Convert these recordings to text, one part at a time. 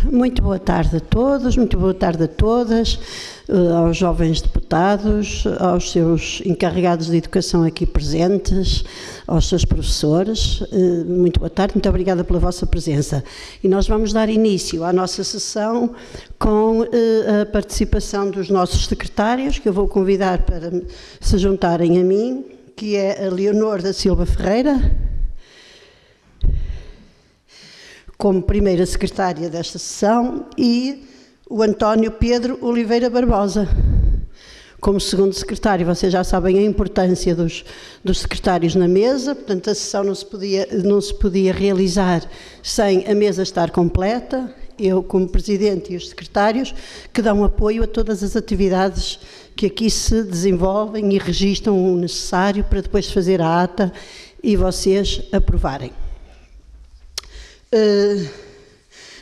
Muito boa tarde a todos, muito boa tarde a todas, aos jovens deputados, aos seus encarregados de educação aqui presentes, aos seus professores. Muito boa tarde, muito obrigada pela vossa presença. E nós vamos dar início à nossa sessão com a participação dos nossos secretários, que eu vou convidar para se juntarem a mim, que é a Leonor da Silva Ferreira, como primeira secretária desta sessão, e o António Pedro Oliveira Barbosa, como segundo secretário. Vocês já sabem a importância dos secretários na mesa, portanto a sessão não se podia realizar sem a mesa estar completa. Eu, como presidente, e os secretários, que dão apoio a todas as atividades que aqui se desenvolvem e registram o necessário para depois fazer a ata e vocês aprovarem.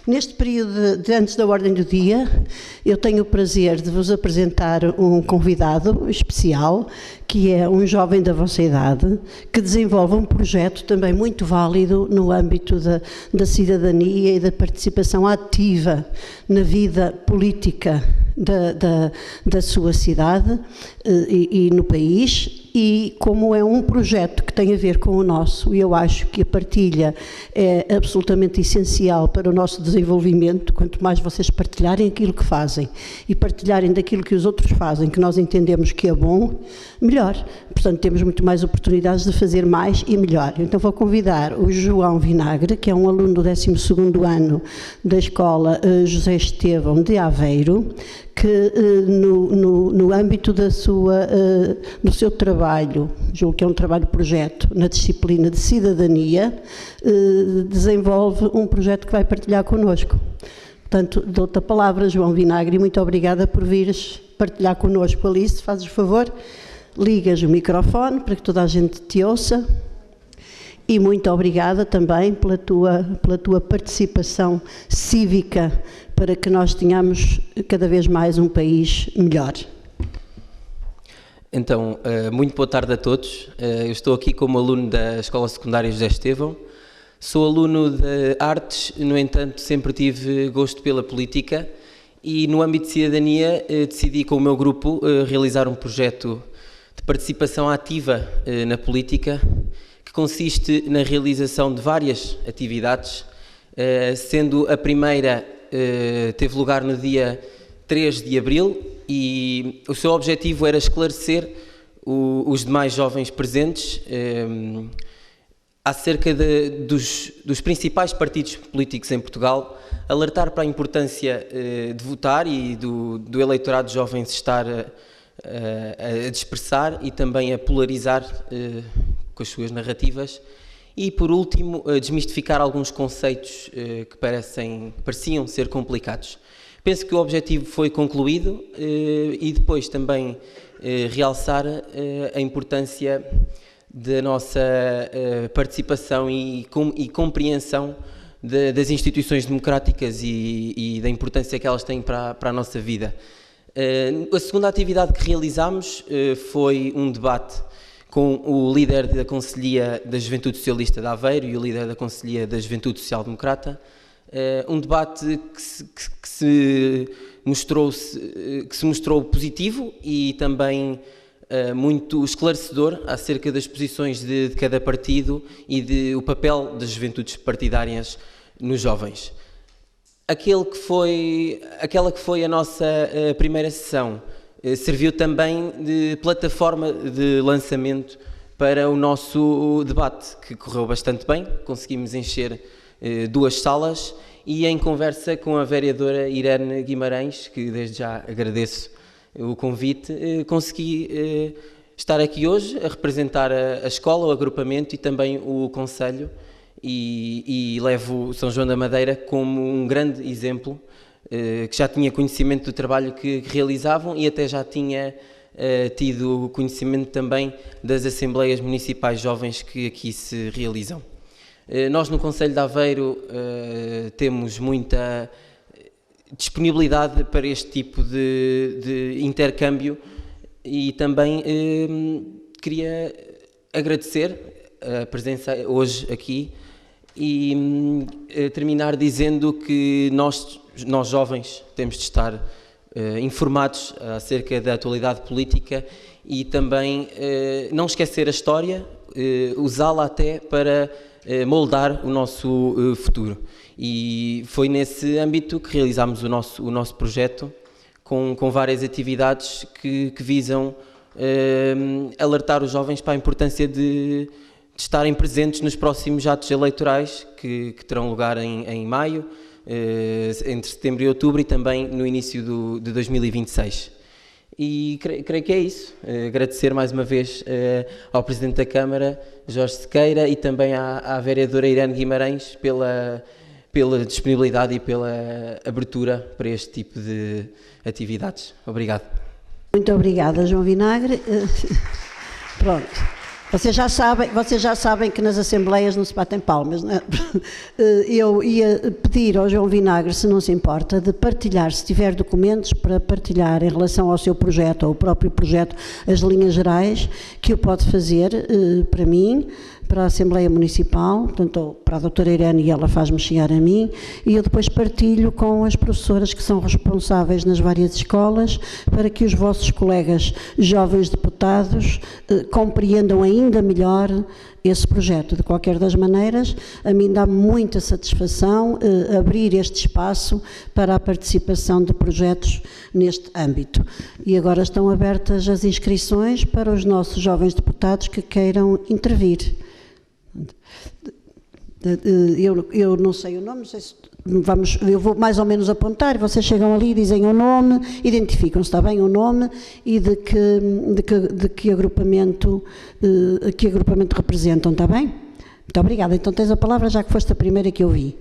Neste período de antes da ordem do dia, eu tenho o prazer de vos apresentar um convidado especial, que é um jovem da vossa idade, que desenvolve um projeto também muito válido no âmbito da cidadania e da participação ativa na vida política da sua cidade e no país. E como é um projeto que tem a ver com o nosso, e eu acho que a partilha é absolutamente essencial para o nosso desenvolvimento, quanto mais vocês partilharem aquilo que fazem e partilharem daquilo que os outros fazem, que nós entendemos que é bom, melhor. Portanto, temos muito mais oportunidades de fazer mais e melhor. Então vou convidar o João Vinagre, que é um aluno do 12º ano da Escola José Estevão de Aveiro, que no âmbito do seu trabalho, julgo que é um trabalho-projeto, na disciplina de cidadania, desenvolve um projeto que vai partilhar connosco. Portanto, dou-te a palavra, João Vinagre, e muito obrigada por vires partilhar connosco. Alice, fazes o favor, ligas o microfone para que toda a gente te ouça. E muito obrigada também pela tua participação cívica, para que nós tenhamos cada vez mais um país melhor. Então, muito boa tarde a todos. Eu estou aqui como aluno da Escola Secundária José Estevão. Sou aluno de artes, no entanto, sempre tive gosto pela política e no âmbito de cidadania decidi com o meu grupo realizar um projeto de participação ativa na política, que consiste na realização de várias atividades, sendo a primeira teve lugar no dia 3 de abril e o seu objetivo era esclarecer os demais jovens presentes acerca dos principais partidos políticos em Portugal, alertar para a importância de votar e do eleitorado jovem se estar a dispersar e também a polarizar com as suas narrativas. E, por último, desmistificar alguns conceitos que pareciam ser complicados. Penso que o objetivo foi concluído e depois também realçar a importância da nossa participação e compreensão das instituições democráticas e da importância que elas têm para a nossa vida. A segunda atividade que realizámos foi um debate com o líder da Conselhia da Juventude Socialista de Aveiro e o líder da Conselhia da Juventude Social Democrata. Um debate que se mostrou positivo e também muito esclarecedor acerca das posições de cada partido e o papel das juventudes partidárias nos jovens. Aquela que foi a nossa primeira sessão serviu também de plataforma de lançamento para o nosso debate, que correu bastante bem. Conseguimos encher 2 salas e, em conversa com a vereadora Irene Guimarães, que desde já agradeço o convite, consegui estar aqui hoje a representar a escola, o agrupamento e também o concelho, e levo São João da Madeira como um grande exemplo, que já tinha conhecimento do trabalho que realizavam e até já tinha tido conhecimento também das Assembleias Municipais Jovens que aqui se realizam. Nós no Concelho de Aveiro temos muita disponibilidade para este tipo de intercâmbio e também queria agradecer a presença hoje aqui e terminar dizendo que nós jovens temos de estar informados acerca da atualidade política e também não esquecer a história, usá-la até para moldar o nosso futuro. E foi nesse âmbito que realizámos o nosso projeto, com várias atividades que visam alertar os jovens para a importância de estarem presentes nos próximos atos eleitorais que terão lugar em maio, entre setembro e outubro, e também no início de 2026. E creio que é isso. Agradecer mais uma vez ao Presidente da Câmara, Jorge Sequeira, e também à vereadora Irene Guimarães pela disponibilidade e pela abertura para este tipo de atividades. Obrigado. Muito obrigada, João Vinagre. Pronto. Vocês já sabem que nas assembleias não se batem palmas, não é? Eu ia pedir ao João Vinagre, se não se importa, de partilhar, se tiver documentos, para partilhar em relação ao seu projeto, ou ao próprio projeto, as linhas gerais, que o pode fazer para mim, para a Assembleia Municipal, portanto, para a doutora Irene, e ela faz-me chegar a mim, e eu depois partilho com as professoras que são responsáveis nas várias escolas, para que os vossos colegas jovens deputados compreendam ainda melhor esse projeto. De qualquer das maneiras, a mim dá muita satisfação abrir este espaço para a participação de projetos neste âmbito. E agora estão abertas as inscrições para os nossos jovens deputados que queiram intervir. Eu não sei o nome, não sei se eu vou mais ou menos apontar, vocês chegam ali, dizem o nome, identificam-se, está bem, o nome e de que agrupamento representam, está bem? Muito obrigada. Então tens a palavra, já que foste a primeira que eu vi.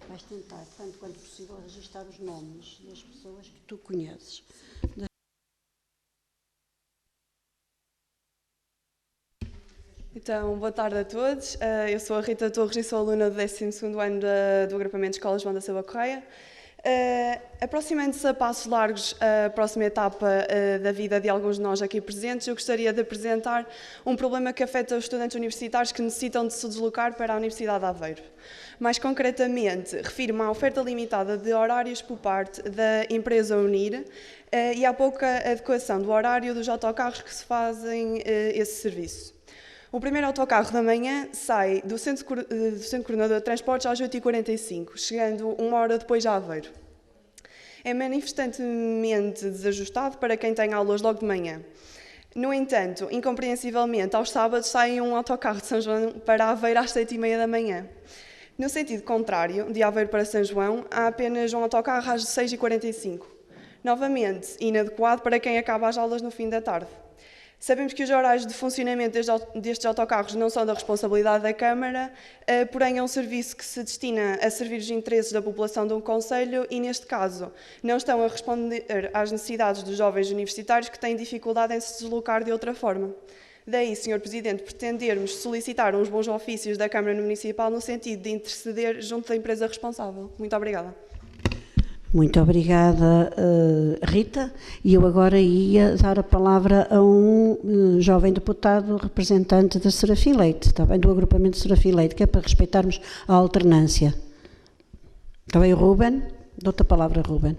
Vais tentar, tanto quanto possível, registrar os nomes das pessoas que tu conheces. Então, boa tarde a todos. Eu sou a Rita Torres e sou aluna do 12º ano do agrupamento de Escola João da Silva Correia. Aproximando-se a passos largos a próxima etapa da vida de alguns de nós aqui presentes, eu gostaria de apresentar um problema que afeta os estudantes universitários que necessitam de se deslocar para a Universidade de Aveiro. Mais concretamente, refiro-me à oferta limitada de horários por parte da empresa Unir e à pouca adequação do horário dos autocarros que se fazem esse serviço. O primeiro autocarro da manhã sai do Centro Coordenador de Transportes às 8h45, chegando uma hora depois a Aveiro. É manifestantemente desajustado para quem tem aulas logo de manhã. No entanto, incompreensivelmente, aos sábados sai um autocarro de São João para Aveiro às 7h30 da manhã. No sentido contrário, de Aveiro para São João, há apenas um autocarro às 6h45. Novamente, inadequado para quem acaba as aulas no fim da tarde. Sabemos que os horários de funcionamento destes autocarros não são da responsabilidade da Câmara, porém é um serviço que se destina a servir os interesses da população de um concelho e, neste caso, não estão a responder às necessidades dos jovens universitários que têm dificuldade em se deslocar de outra forma. Daí, Sr. Presidente, pretendermos solicitar uns bons ofícios da Câmara Municipal no sentido de interceder junto da empresa responsável. Muito obrigada. Muito obrigada, Rita. E eu agora ia dar a palavra a um jovem deputado representante da Serafim Leite, está bem, do agrupamento de Serafim Leite, que é para respeitarmos a alternância. Está bem, Ruben? Dou-te a palavra, Ruben.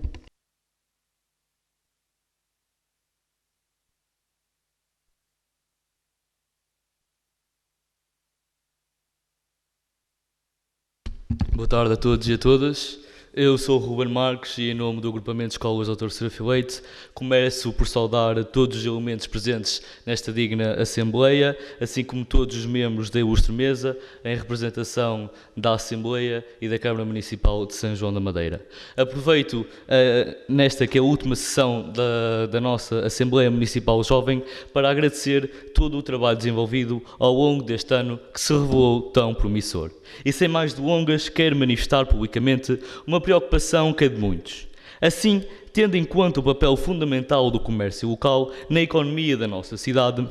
Boa tarde a todos e a todas. Eu sou o Ruben Marques e, em nome do agrupamento de escolas Dr. Serafim Leite, começo por saudar todos os elementos presentes nesta digna Assembleia, assim como todos os membros da ilustre mesa, em representação da Assembleia e da Câmara Municipal de São João da Madeira. Aproveito nesta que é a última sessão da nossa Assembleia Municipal Jovem para agradecer todo o trabalho desenvolvido ao longo deste ano que se revelou tão promissor. E sem mais delongas, quero manifestar publicamente uma preocupação que é de muitos. Assim, tendo em conta o papel fundamental do comércio local na economia da nossa cidade,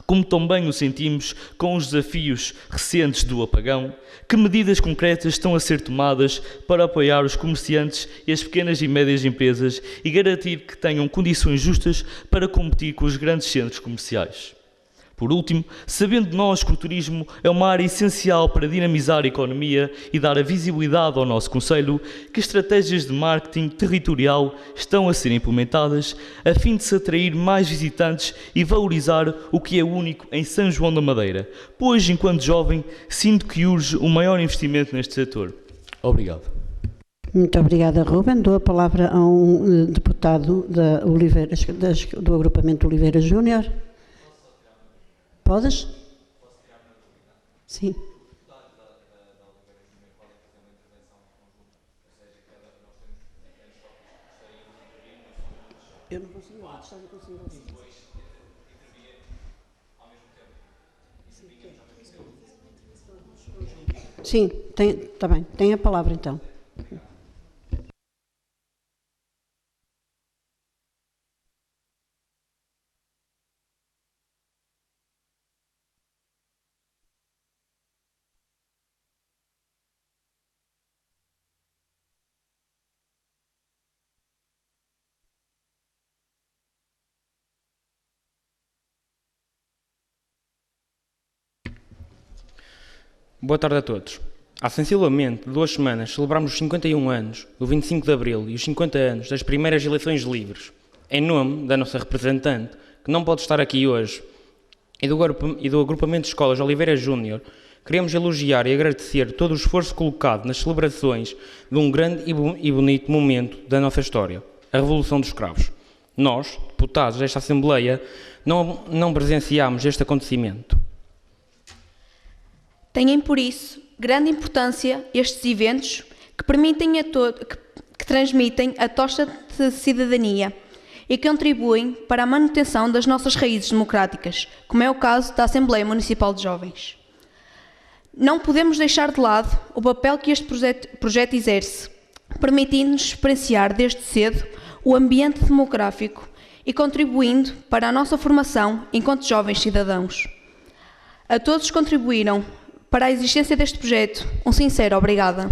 como também o sentimos com os desafios recentes do apagão, que medidas concretas estão a ser tomadas para apoiar os comerciantes e as pequenas e médias empresas e garantir que tenham condições justas para competir com os grandes centros comerciais? Por último, sabendo nós que o turismo é uma área essencial para dinamizar a economia e dar a visibilidade ao nosso concelho, que estratégias de marketing territorial estão a ser implementadas a fim de se atrair mais visitantes e valorizar o que é único em São João da Madeira, pois, enquanto jovem, sinto que urge um maior investimento neste setor. Obrigado. Muito obrigada, Ruben. Dou a palavra a um deputado do agrupamento Oliveira Júnior. Podes? Sim. Eu não consigo ouvir, estás a conseguir ouvir? Sim, está bem. Tem a palavra então. Boa tarde a todos. Há sensivelmente 2 semanas celebramos os 51 anos do 25 de Abril e os 50 anos das primeiras eleições livres. Em nome da nossa representante, que não pode estar aqui hoje, e do agrupamento de escolas Oliveira Júnior, queremos elogiar e agradecer todo o esforço colocado nas celebrações de um grande e bonito momento da nossa história, a Revolução dos Cravos. Nós, deputados desta Assembleia, não presenciámos este acontecimento. Têm, por isso, grande importância estes eventos que permitem que transmitem a tocha de cidadania e que contribuem para a manutenção das nossas raízes democráticas, como é o caso da Assembleia Municipal de Jovens. Não podemos deixar de lado o papel que este projeto exerce, permitindo-nos experienciar desde cedo o ambiente demográfico e contribuindo para a nossa formação enquanto jovens cidadãos. A todos que contribuíram para a existência deste projeto, um sincero obrigada.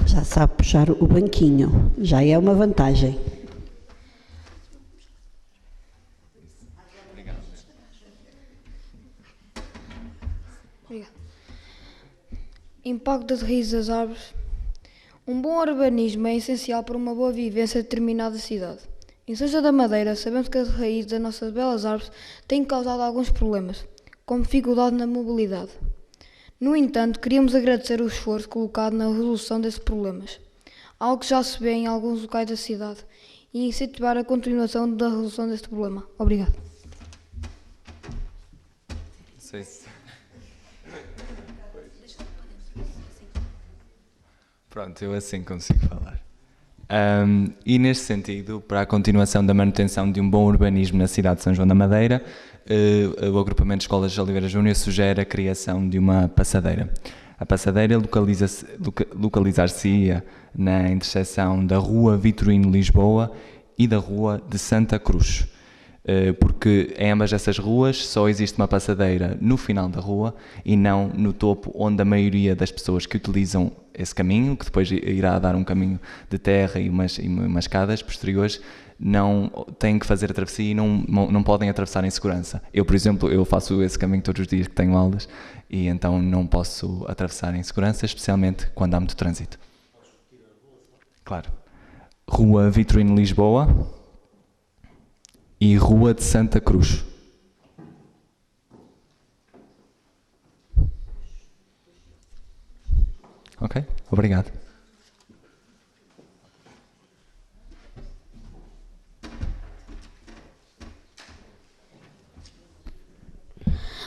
Já sabe puxar o banquinho, já é uma vantagem. Obrigado. Impacto das raízes das árvores. Um bom urbanismo é essencial para uma boa vivência de determinada cidade. Em São João da Madeira, sabemos que as raízes das nossas belas árvores têm causado alguns problemas, como dificuldade na mobilidade. No entanto, queríamos agradecer o esforço colocado na resolução desses problemas, algo que já se vê em alguns locais da cidade, e incentivar a continuação da resolução deste problema. Obrigado. Sim. Pronto, eu assim consigo falar. E neste sentido, para a continuação da manutenção de um bom urbanismo na cidade de São João da Madeira, o agrupamento de escolas de Oliveira Júnior sugere a criação de uma passadeira. A passadeira localizar-se-ia na interseção da Rua Vitorino Lisboa e da Rua de Santa Cruz, porque em ambas essas ruas só existe uma passadeira no final da rua e não no topo, onde a maioria das pessoas que utilizam esse caminho, que depois irá dar um caminho de terra e umas escadas posteriores, não têm que fazer a travessia e não podem atravessar em segurança. Eu, por exemplo, eu faço esse caminho todos os dias que tenho aulas e então não posso atravessar em segurança, especialmente quando há muito trânsito. Claro. Rua Vitorino Lisboa e Rua de Santa Cruz. Ok? Obrigado.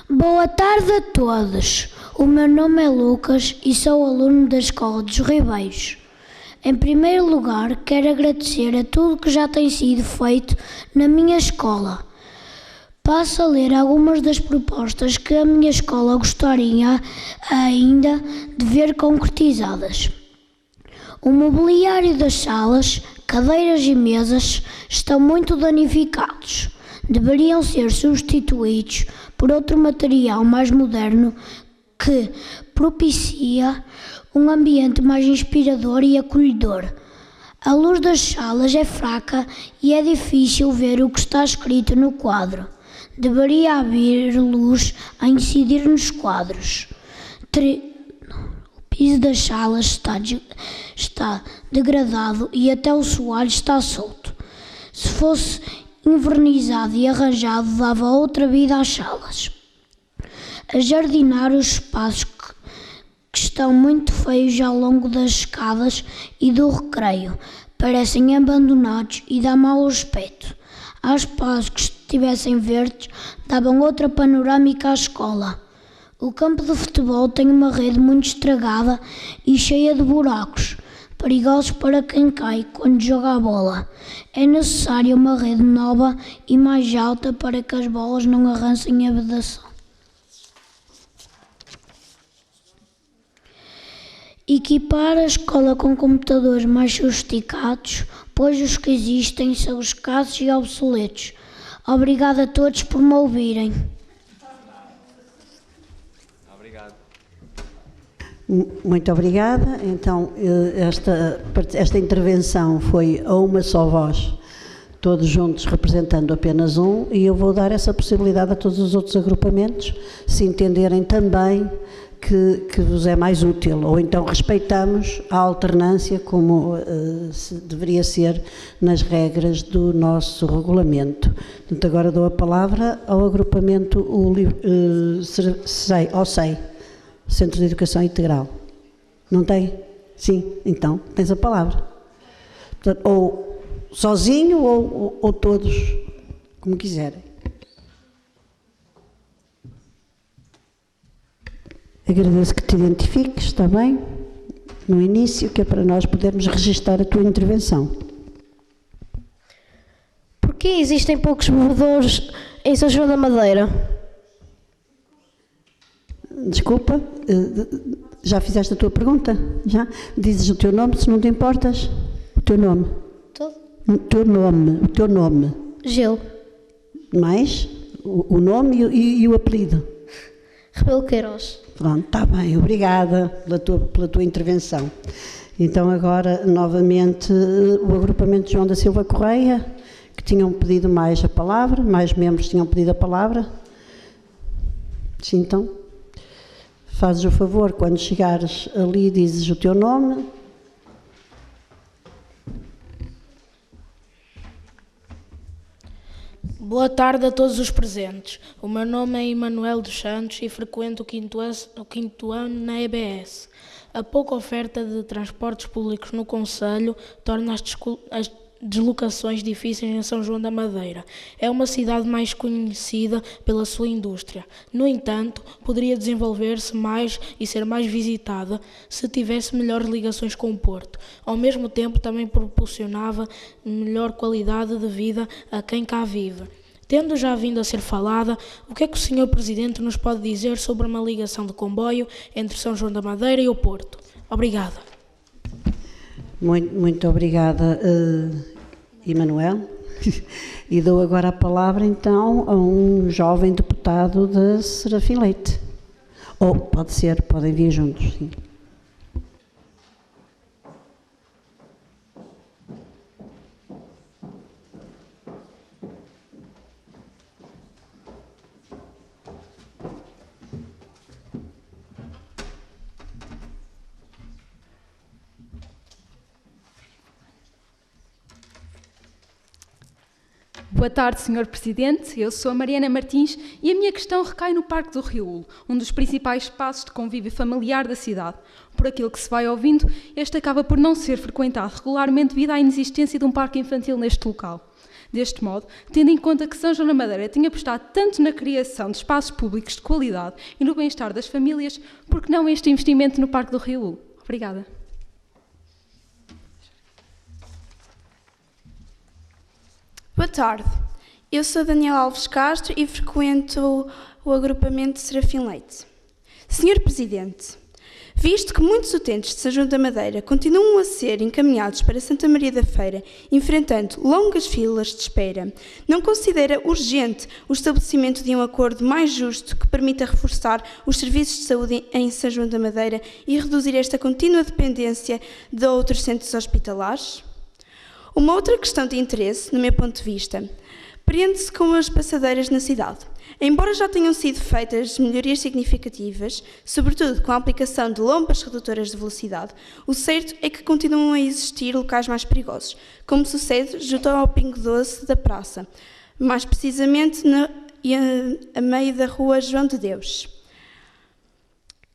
Boa tarde a todos. O meu nome é Lucas e sou aluno da Escola dos Ribeiros. Em primeiro lugar, quero agradecer a tudo que já tem sido feito na minha escola. Passo a ler algumas das propostas que a minha escola gostaria ainda de ver concretizadas. O mobiliário das salas, cadeiras e mesas estão muito danificados. Deveriam ser substituídos por outro material mais moderno que propicia um ambiente mais inspirador e acolhedor. A luz das salas é fraca e é difícil ver o que está escrito no quadro. Deveria haver luz a incidir nos quadros. O piso das salas está degradado e até o soalho está solto. Se fosse envernizado e arranjado, dava outra vida às salas. A jardinar os espaços que estão muito feios ao longo das escadas e do recreio, parecem abandonados e dá mau aspecto. Há espaços que, se estivessem verdes, davam outra panorâmica à escola. O campo de futebol tem uma rede muito estragada e cheia de buracos, perigosos para quem cai quando joga a bola. É necessária uma rede nova e mais alta para que as bolas não arrancem a vedação. Equipar a escola com computadores mais sofisticados, pois os que existem são escassos e obsoletos. Obrigado a todos por me ouvirem. Obrigado. Muito obrigada. Então, esta intervenção foi a uma só voz, todos juntos representando apenas um, e eu vou dar essa possibilidade a todos os outros agrupamentos, se entenderem também que vos é mais útil, ou então respeitamos a alternância como deveria ser nas regras do nosso regulamento. Portanto, agora dou a palavra ao agrupamento SEI, Centro de Educação Integral. Não tem? Sim, então tens a palavra. Portanto, ou sozinho ou todos, como quiserem. Agradeço que te identifiques, está bem? No início, que é para nós podermos registar a tua intervenção. Por que existem poucos bebedouros em São João da Madeira? Desculpa, já fizeste a tua pergunta? Já? Dizes o teu nome, se não te importas? O teu nome? Todo? O teu nome. Gil. Mais? O nome e o apelido? Rebelo Queiroz. Pronto, está bem, obrigada pela tua intervenção. Então agora, novamente, o agrupamento João da Silva Correia, que tinham pedido mais a palavra, mais membros tinham pedido a palavra. Sim, então, fazes o favor, quando chegares ali, dizes o teu nome. Boa tarde a todos os presentes. O meu nome é Emanuel dos Santos e frequento o quinto ano na EBS. A pouca oferta de transportes públicos no concelho torna as deslocações difíceis em São João da Madeira. É uma cidade mais conhecida pela sua indústria. No entanto, poderia desenvolver-se mais e ser mais visitada se tivesse melhores ligações com o Porto. Ao mesmo tempo, também proporcionava melhor qualidade de vida a quem cá vive. Tendo já vindo a ser falada, o que é que o Sr. Presidente nos pode dizer sobre uma ligação de comboio entre São João da Madeira e o Porto? Obrigada. Muito obrigada, Emanuel. E dou agora a palavra, então, a um jovem deputado de Serafim Leite. Ou pode ser, podem vir juntos, sim. Boa tarde, Sr. Presidente. Eu sou a Mariana Martins e a minha questão recai no Parque do Riúlo, um dos principais espaços de convívio familiar da cidade. Por aquilo que se vai ouvindo, este acaba por não ser frequentado regularmente devido à inexistência de um parque infantil neste local. Deste modo, tendo em conta que São João da Madeira tem apostado tanto na criação de espaços públicos de qualidade e no bem-estar das famílias, por que não este investimento no Parque do Riúlo? Obrigada. Boa tarde, eu sou Daniela Alves Castro e frequento o agrupamento Serafim Leite. Senhor Presidente, visto que muitos utentes de São João da Madeira continuam a ser encaminhados para Santa Maria da Feira, enfrentando longas filas de espera, não considera urgente o estabelecimento de um acordo mais justo que permita reforçar os serviços de saúde em São João da Madeira e reduzir esta contínua dependência de outros centros hospitalares? Uma outra questão de interesse, no meu ponto de vista, prende-se com as passadeiras na cidade. Embora já tenham sido feitas melhorias significativas, sobretudo com a aplicação de lompas redutoras de velocidade, o certo é que continuam a existir locais mais perigosos, como sucede junto ao Pingo Doce da Praça, mais precisamente a meio da Rua João de Deus,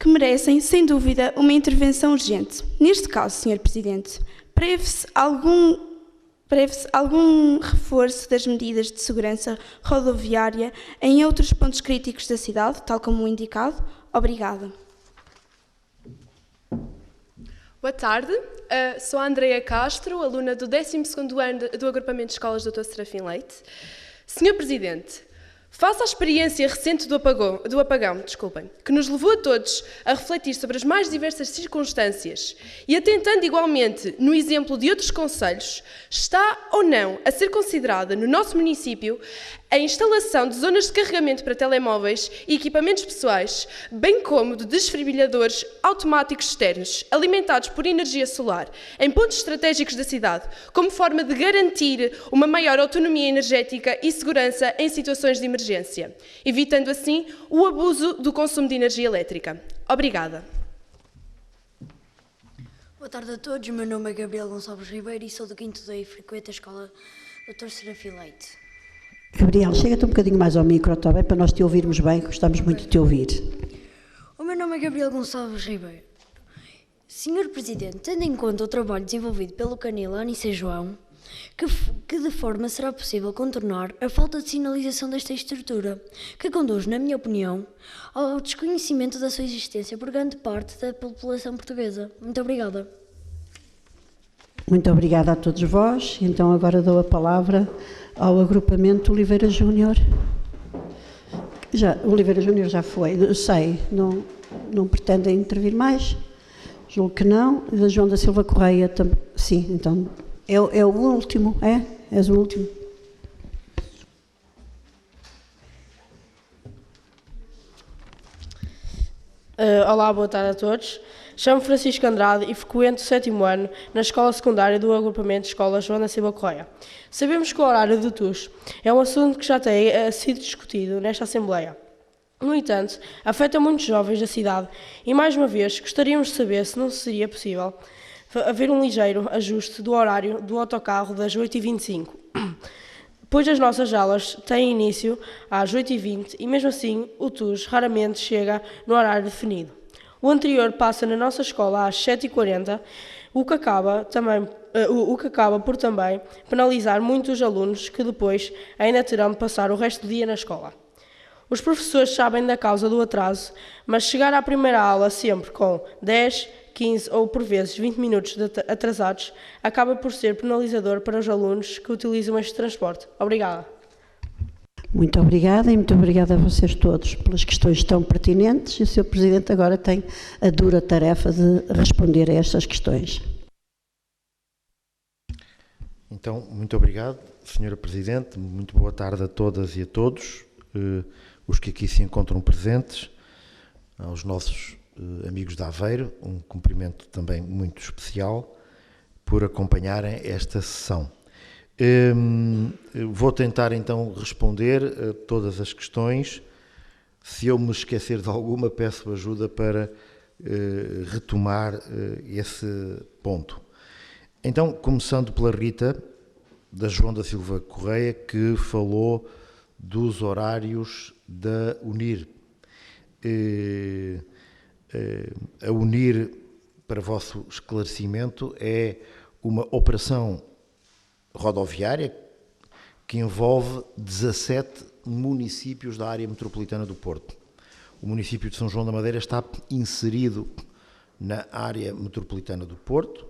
que merecem, sem dúvida, uma intervenção urgente. Neste caso, Sr. Presidente, prevê-se algum reforço das medidas de segurança rodoviária em outros pontos críticos da cidade, tal como o indicado? Obrigada. Boa tarde, sou a Andreia Castro, aluna do 12º ano do agrupamento de escolas Dr. Serafim Leite. Senhor Presidente, face à experiência recente do apagão, que nos levou a todos a refletir sobre as mais diversas circunstâncias e atentando igualmente no exemplo de outros concelhos, está ou não a ser considerada no nosso município a instalação de zonas de carregamento para telemóveis e equipamentos pessoais, bem como de desfibriladores automáticos externos, alimentados por energia solar, em pontos estratégicos da cidade, como forma de garantir uma maior autonomia energética e segurança em situações de emergência, evitando assim o abuso do consumo de energia elétrica. Obrigada. Boa tarde a todos, meu nome é Gabriel Gonçalves Ribeiro e sou do 5º D e frequento a escola Dr. Serafim Leite. Gabriel, chega-te um bocadinho mais ao micro, está bem? Para nós te ouvirmos bem, gostamos muito de te ouvir. O meu nome é Gabriel Gonçalves Ribeiro. Senhor Presidente, tendo em conta o trabalho desenvolvido pelo Canil Ani São João, que de forma será possível contornar a falta de sinalização desta estrutura, que conduz, na minha opinião, ao desconhecimento da sua existência por grande parte da população portuguesa. Muito obrigada. Muito obrigada a todos vós. Então agora dou a palavra ao agrupamento Oliveira Júnior. Oliveira Júnior já foi, sei, não pretendem intervir mais? Julgo que não. Da João da Silva Correia também. Sim, então é o último, é? És o último. Olá, boa tarde a todos. Chamo Francisco Andrade e frequento o 7º ano na escola secundária do agrupamento de escola João da Silva Correia. Sabemos que o horário do TUS é um assunto que já tem sido discutido nesta Assembleia. No entanto, afeta muitos jovens da cidade e, mais uma vez, gostaríamos de saber se não seria possível haver um ligeiro ajuste do horário do autocarro das 8h25, pois as nossas aulas têm início às 8h20 e, mesmo assim, o TUS raramente chega no horário definido. O anterior passa na nossa escola às 7h40, o que acaba por também penalizar muitos alunos que depois ainda terão de passar o resto do dia na escola. Os professores sabem da causa do atraso, mas chegar à primeira aula sempre com 10, 15 ou por vezes 20 minutos atrasados acaba por ser penalizador para os alunos que utilizam este transporte. Obrigada. Muito obrigada e muito obrigada a vocês todos pelas questões tão pertinentes e o Sr. Presidente agora tem a dura tarefa de responder a estas questões. Então, muito obrigado, Sra. Presidente, muito boa tarde a todas e a todos, os que aqui se encontram presentes, aos nossos amigos de Aveiro, um cumprimento também muito especial por acompanharem esta sessão. Vou tentar então responder a todas as questões. Se eu me esquecer de alguma, peço ajuda para retomar esse ponto. Então, começando pela Rita, da João da Silva Correia, que falou dos horários da UNIR. A UNIR, para vosso esclarecimento, é uma operação rodoviária que envolve 17 municípios da área metropolitana do Porto. O município de São João da Madeira está inserido na área metropolitana do Porto,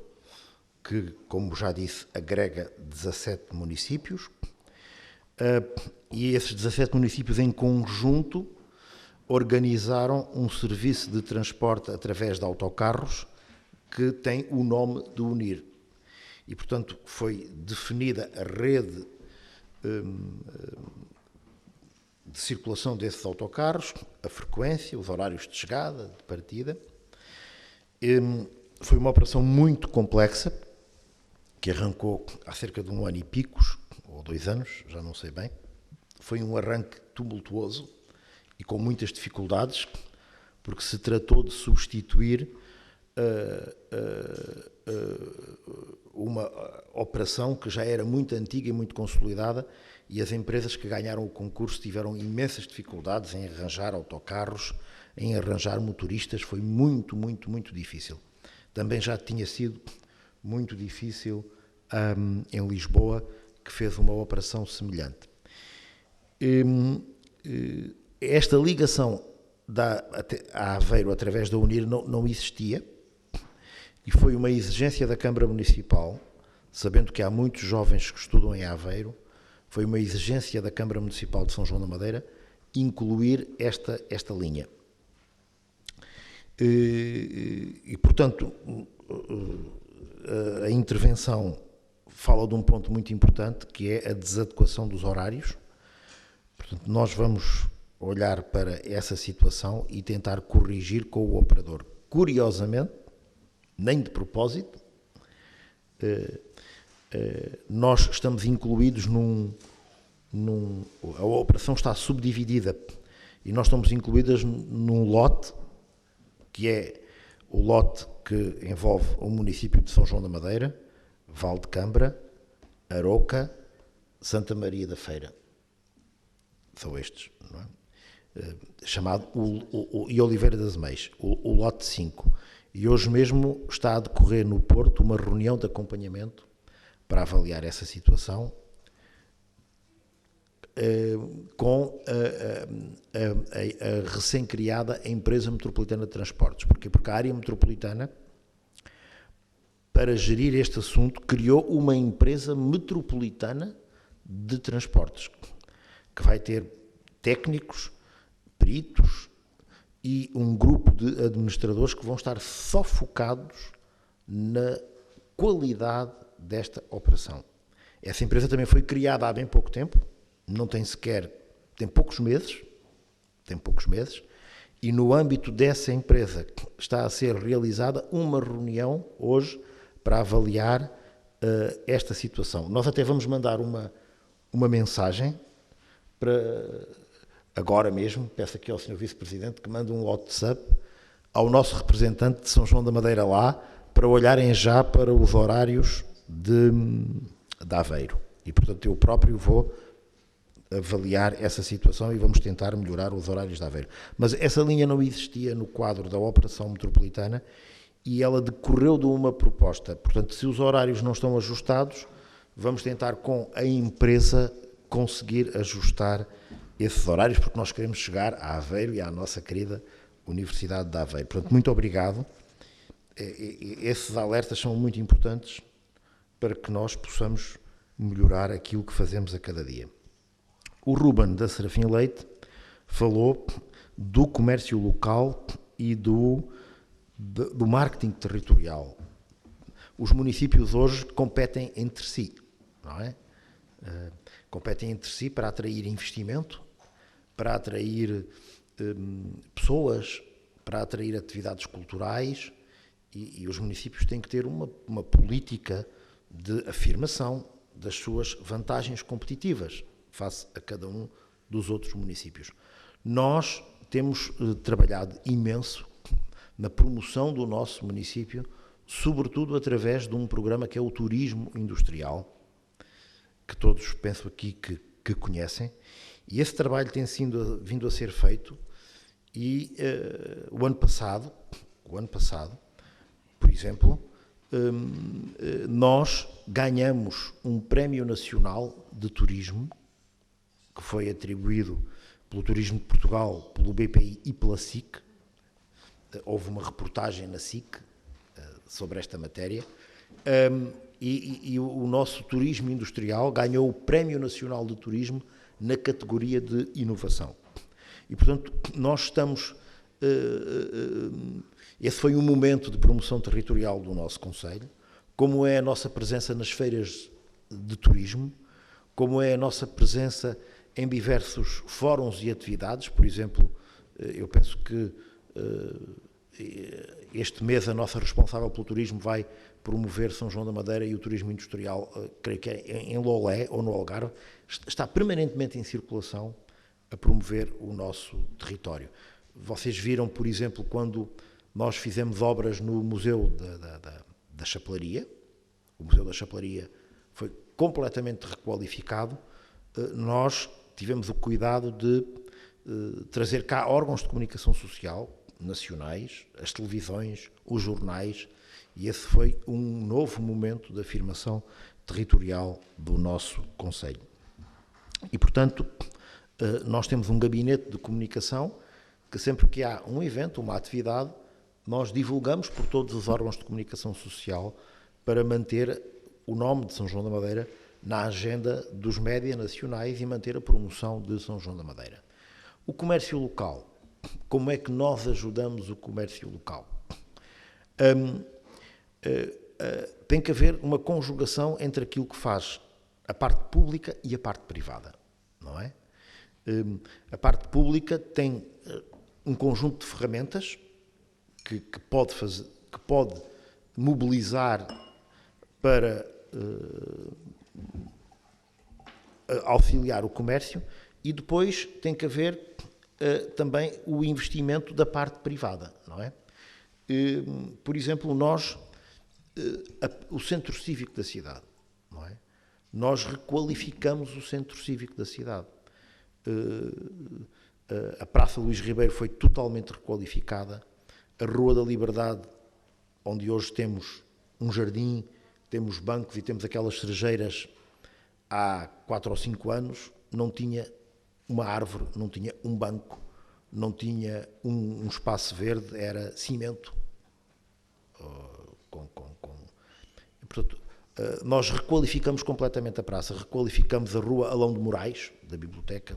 que, como já disse, agrega 17 municípios, e esses 17 municípios em conjunto organizaram um serviço de transporte através de autocarros que tem o nome do UNIR. E, portanto, foi definida a rede de circulação desses autocarros, a frequência, os horários de chegada, de partida. Foi uma operação muito complexa, que arrancou há cerca de 1 ano e picos, ou 2 anos, já não sei bem. Foi um arranque tumultuoso e com muitas dificuldades, porque se tratou de substituir uma operação que já era muito antiga e muito consolidada, e as empresas que ganharam o concurso tiveram imensas dificuldades em arranjar autocarros, em arranjar motoristas. Foi muito, muito, muito difícil. Também já tinha sido muito difícil em Lisboa, que fez uma operação semelhante. Esta ligação a Aveiro através da Unir não existia, e foi uma exigência da Câmara Municipal, sabendo que há muitos jovens que estudam em Aveiro, foi uma exigência da Câmara Municipal de São João da Madeira incluir esta linha. E, portanto, a intervenção fala de um ponto muito importante, que é a desadequação dos horários. Portanto, nós vamos olhar para essa situação e tentar corrigir com o operador. Curiosamente, nem de propósito, nós estamos incluídos a operação está subdividida e nós estamos incluídas num lote, que é o lote que envolve o município de São João da Madeira, Valdecambra, Aroca, Santa Maria da Feira. São estes, não é? Chamado e Oliveira das Meias, o lote 5. E hoje mesmo está a decorrer no Porto uma reunião de acompanhamento para avaliar essa situação com a recém-criada Empresa Metropolitana de Transportes. Porquê? Porque a área metropolitana, para gerir este assunto, criou uma empresa metropolitana de transportes, que vai ter técnicos, peritos e um grupo de administradores que vão estar só focados na qualidade desta operação. Essa empresa também foi criada há bem pouco tempo, tem poucos meses, e no âmbito dessa empresa está a ser realizada uma reunião hoje para avaliar esta situação. Nós até vamos mandar uma mensagem para agora mesmo, peço aqui ao Sr. Vice-Presidente que mande um WhatsApp ao nosso representante de São João da Madeira lá, para olharem já para os horários de Aveiro. E, portanto, eu próprio vou avaliar essa situação e vamos tentar melhorar os horários de Aveiro. Mas essa linha não existia no quadro da operação metropolitana e ela decorreu de uma proposta. Portanto, se os horários não estão ajustados, vamos tentar com a empresa conseguir ajustar esses horários, porque nós queremos chegar a Aveiro e à nossa querida Universidade de Aveiro. Portanto, muito obrigado. Esses alertas são muito importantes para que nós possamos melhorar aquilo que fazemos a cada dia. O Ruben da Serafim Leite falou do comércio local e do marketing territorial. Os municípios hoje competem entre si, não é? Competem entre si para atrair investimento, para atrair pessoas, para atrair atividades culturais, e os municípios têm que ter uma política de afirmação das suas vantagens competitivas face a cada um dos outros municípios. Nós temos trabalhado imenso na promoção do nosso município, sobretudo através de um programa que é o turismo industrial, que todos penso aqui que conhecem, e esse trabalho tem vindo a ser feito, e o ano passado, por exemplo, nós ganhamos um Prémio Nacional de Turismo, que foi atribuído pelo Turismo de Portugal, pelo BPI e pela SIC. Houve uma reportagem na SIC sobre esta matéria, e o nosso turismo industrial ganhou o Prémio Nacional de Turismo na categoria de inovação. E, portanto, nós estamos... esse foi um momento de promoção territorial do nosso concelho, como é a nossa presença nas feiras de turismo, como é a nossa presença em diversos fóruns e atividades. Por exemplo, eu penso que este mês a nossa responsável pelo turismo vai promover São João da Madeira e o turismo industrial, creio que é em Lolé ou no Algarve, está permanentemente em circulação a promover o nosso território. Vocês viram, por exemplo, quando nós fizemos obras no Museu da Chapelaria, o Museu da Chapelaria foi completamente requalificado, nós tivemos o cuidado de trazer cá órgãos de comunicação social nacionais, as televisões, os jornais, e esse foi um novo momento de afirmação territorial do nosso concelho. E, portanto, nós temos um gabinete de comunicação que sempre que há um evento, uma atividade, nós divulgamos por todos os órgãos de comunicação social para manter o nome de São João da Madeira na agenda dos média nacionais e manter a promoção de São João da Madeira. O comércio local. Como é que nós ajudamos o comércio local? Tem que haver uma conjugação entre aquilo que faz a parte pública e a parte privada, não é? A parte pública tem um conjunto de ferramentas que pode mobilizar para auxiliar o comércio, e depois tem que haver também o investimento da parte privada, não é? Por exemplo, nós, o centro cívico da cidade, não é? Nós requalificamos o centro cívico da cidade. A Praça Luís Ribeiro foi totalmente requalificada, a Rua da Liberdade, onde hoje temos um jardim, temos bancos e temos aquelas cerejeiras, há 4 ou 5 anos não tinha uma árvore, não tinha um banco, não tinha um espaço verde, era cimento. Portanto, nós requalificamos completamente a praça, requalificamos a Rua Alão de Moraes, da biblioteca,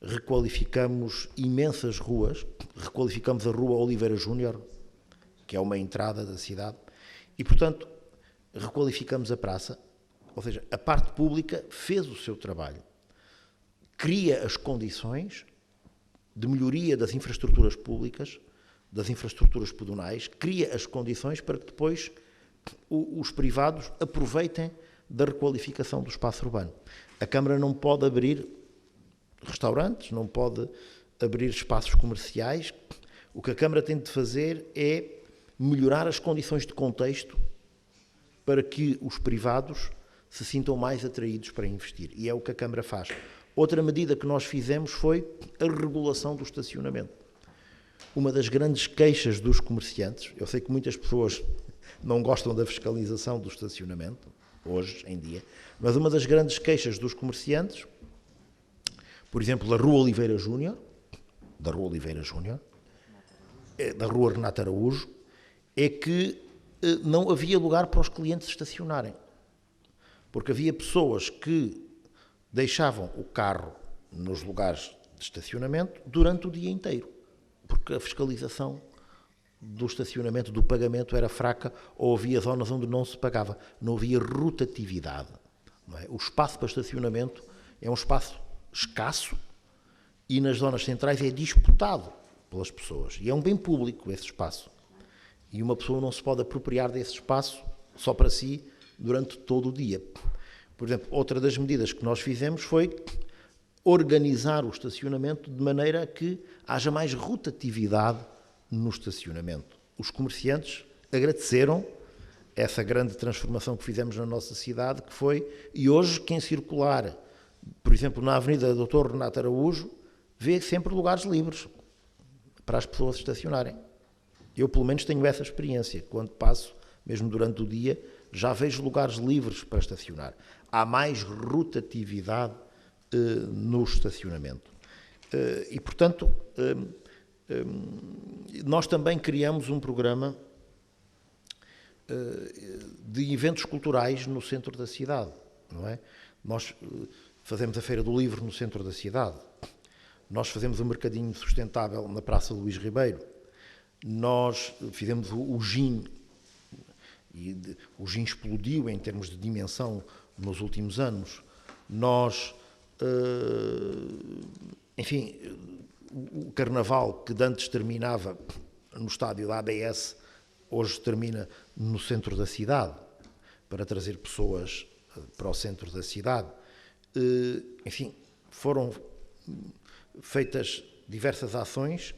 requalificamos imensas ruas, requalificamos a Rua Oliveira Júnior, que é uma entrada da cidade, e, portanto, requalificamos a praça, ou seja, a parte pública fez o seu trabalho, cria as condições de melhoria das infraestruturas públicas, das infraestruturas pedonais, cria as condições para que depois os privados aproveitem da requalificação do espaço urbano. A Câmara não pode abrir restaurantes, não pode abrir espaços comerciais. O que a Câmara tem de fazer é melhorar as condições de contexto para que os privados se sintam mais atraídos para investir. E é o que a Câmara faz. Outra medida que nós fizemos foi a regulação do estacionamento. Uma das grandes queixas dos comerciantes, eu sei que muitas pessoas não gostam da fiscalização do estacionamento, hoje em dia, mas uma das grandes queixas dos comerciantes, por exemplo, da Rua Oliveira Júnior, da Rua Renata Araújo, é que não havia lugar para os clientes estacionarem. Porque havia pessoas que deixavam o carro nos lugares de estacionamento durante o dia inteiro, porque a fiscalização do estacionamento, do pagamento era fraca, ou havia zonas onde não se pagava, não havia rotatividade. Não é? O espaço para estacionamento é um espaço escasso e nas zonas centrais é disputado pelas pessoas, e é um bem público esse espaço. E uma pessoa não se pode apropriar desse espaço só para si durante todo o dia. Por exemplo, outra das medidas que nós fizemos foi organizar o estacionamento de maneira a que haja mais rotatividade no estacionamento. Os comerciantes agradeceram essa grande transformação que fizemos na nossa cidade, que foi, e hoje quem circular, por exemplo, na Avenida Dr. Renato Araújo, vê sempre lugares livres para as pessoas estacionarem. Eu, pelo menos, tenho essa experiência. Quando passo, mesmo durante o dia, já vejo lugares livres para estacionar. Há mais rotatividade no estacionamento. E, portanto, nós também criamos um programa de eventos culturais no centro da cidade, não é? Nós fazemos a Feira do Livro no centro da cidade, nós fazemos o Mercadinho Sustentável na Praça Luís Ribeiro, nós fizemos o GIN, e o GIN explodiu em termos de dimensão nos últimos anos. Nós, enfim, o Carnaval, que antes terminava no estádio da ABS, hoje termina no centro da cidade, para trazer pessoas para o centro da cidade. Enfim, foram feitas diversas ações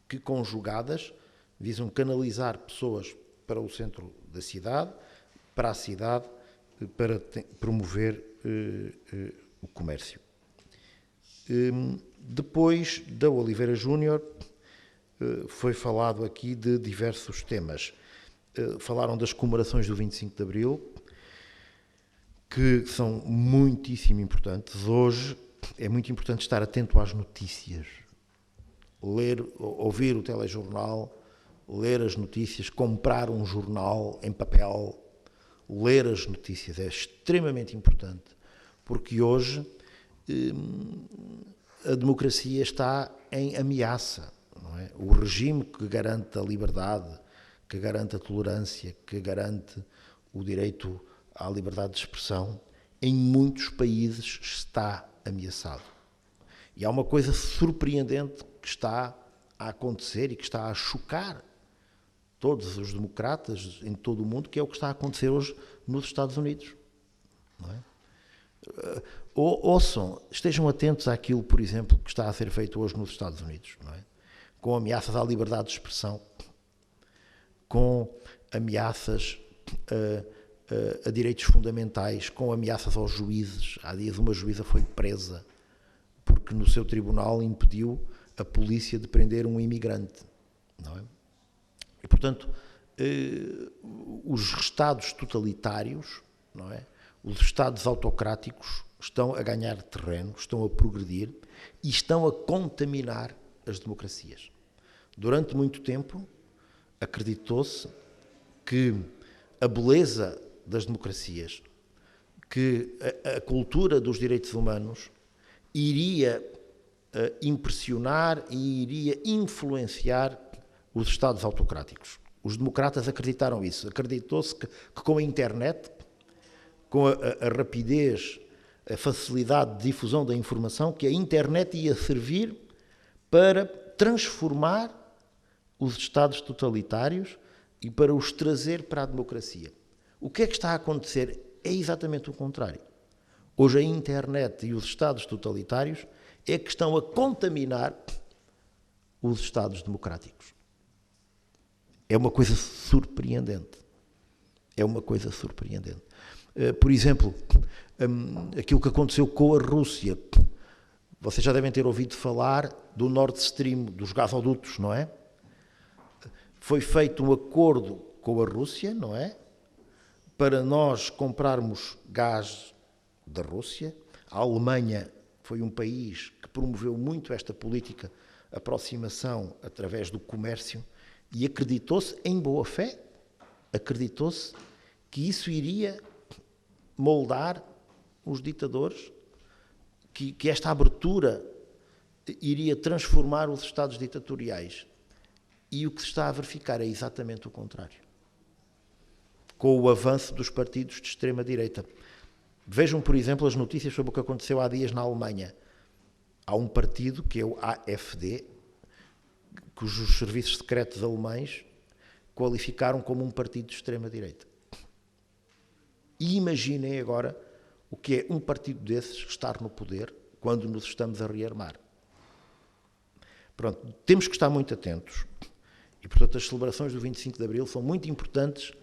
que, conjugadas, visam canalizar pessoas para o centro da cidade, para a cidade, para promover o comércio. Depois da Oliveira Júnior, foi falado aqui de diversos temas. Falaram das comemorações do 25 de Abril, que são muitíssimo importantes. Hoje é muito importante estar atento às notícias, ouvir o telejornal, ler as notícias, comprar um jornal em papel, ler as notícias é extremamente importante, porque hoje a democracia está em ameaça, não é? O regime que garante a liberdade, que garante a tolerância, que garante o direito à liberdade de expressão, em muitos países está ameaçado. E há uma coisa surpreendente que está a acontecer e que está a chocar todos os democratas em todo o mundo, que é o que está a acontecer hoje nos Estados Unidos. Não é? Ouçam, estejam atentos àquilo, por exemplo, que está a ser feito hoje nos Estados Unidos, não é? Com ameaças à liberdade de expressão, com ameaças a direitos fundamentais, com ameaças aos juízes. Há dias uma juíza foi presa porque no seu tribunal impediu a polícia de prender um imigrante, não é? E, portanto, os Estados totalitários, não é? Os Estados autocráticos estão a ganhar terreno, estão a progredir e estão a contaminar as democracias. Durante muito tempo, acreditou-se que a beleza das democracias, que a cultura dos direitos humanos iria impressionar e iria influenciar os Estados autocráticos. Os democratas acreditaram isso. Acreditou-se que com a internet, com a rapidez, a facilidade de difusão da informação, que a internet ia servir para transformar os Estados totalitários e para os trazer para a democracia. O que é que está a acontecer? É exatamente o contrário. Hoje a internet e os Estados totalitários é que estão a contaminar os Estados democráticos. É uma coisa surpreendente. É uma coisa surpreendente. Por exemplo, aquilo que aconteceu com a Rússia. Vocês já devem ter ouvido falar do Nord Stream, dos gasodutos, não é? Foi feito um acordo com a Rússia, não é? Para nós comprarmos gás da Rússia. A Alemanha foi um país que promoveu muito esta política, aproximação através do comércio, e acreditou-se, em boa fé, acreditou-se que isso iria moldar os ditadores, que esta abertura iria transformar os Estados ditatoriais. E o que se está a verificar é exatamente o contrário. Com o avanço dos partidos de extrema-direita. Vejam, por exemplo, as notícias sobre o que aconteceu há dias na Alemanha. Há um partido, que é o AfD, cujos serviços secretos alemães qualificaram como um partido de extrema-direita. E imaginem agora o que é um partido desses estar no poder quando nos estamos a rearmar. Pronto, temos que estar muito atentos. E, portanto, as celebrações do 25 de Abril são muito importantes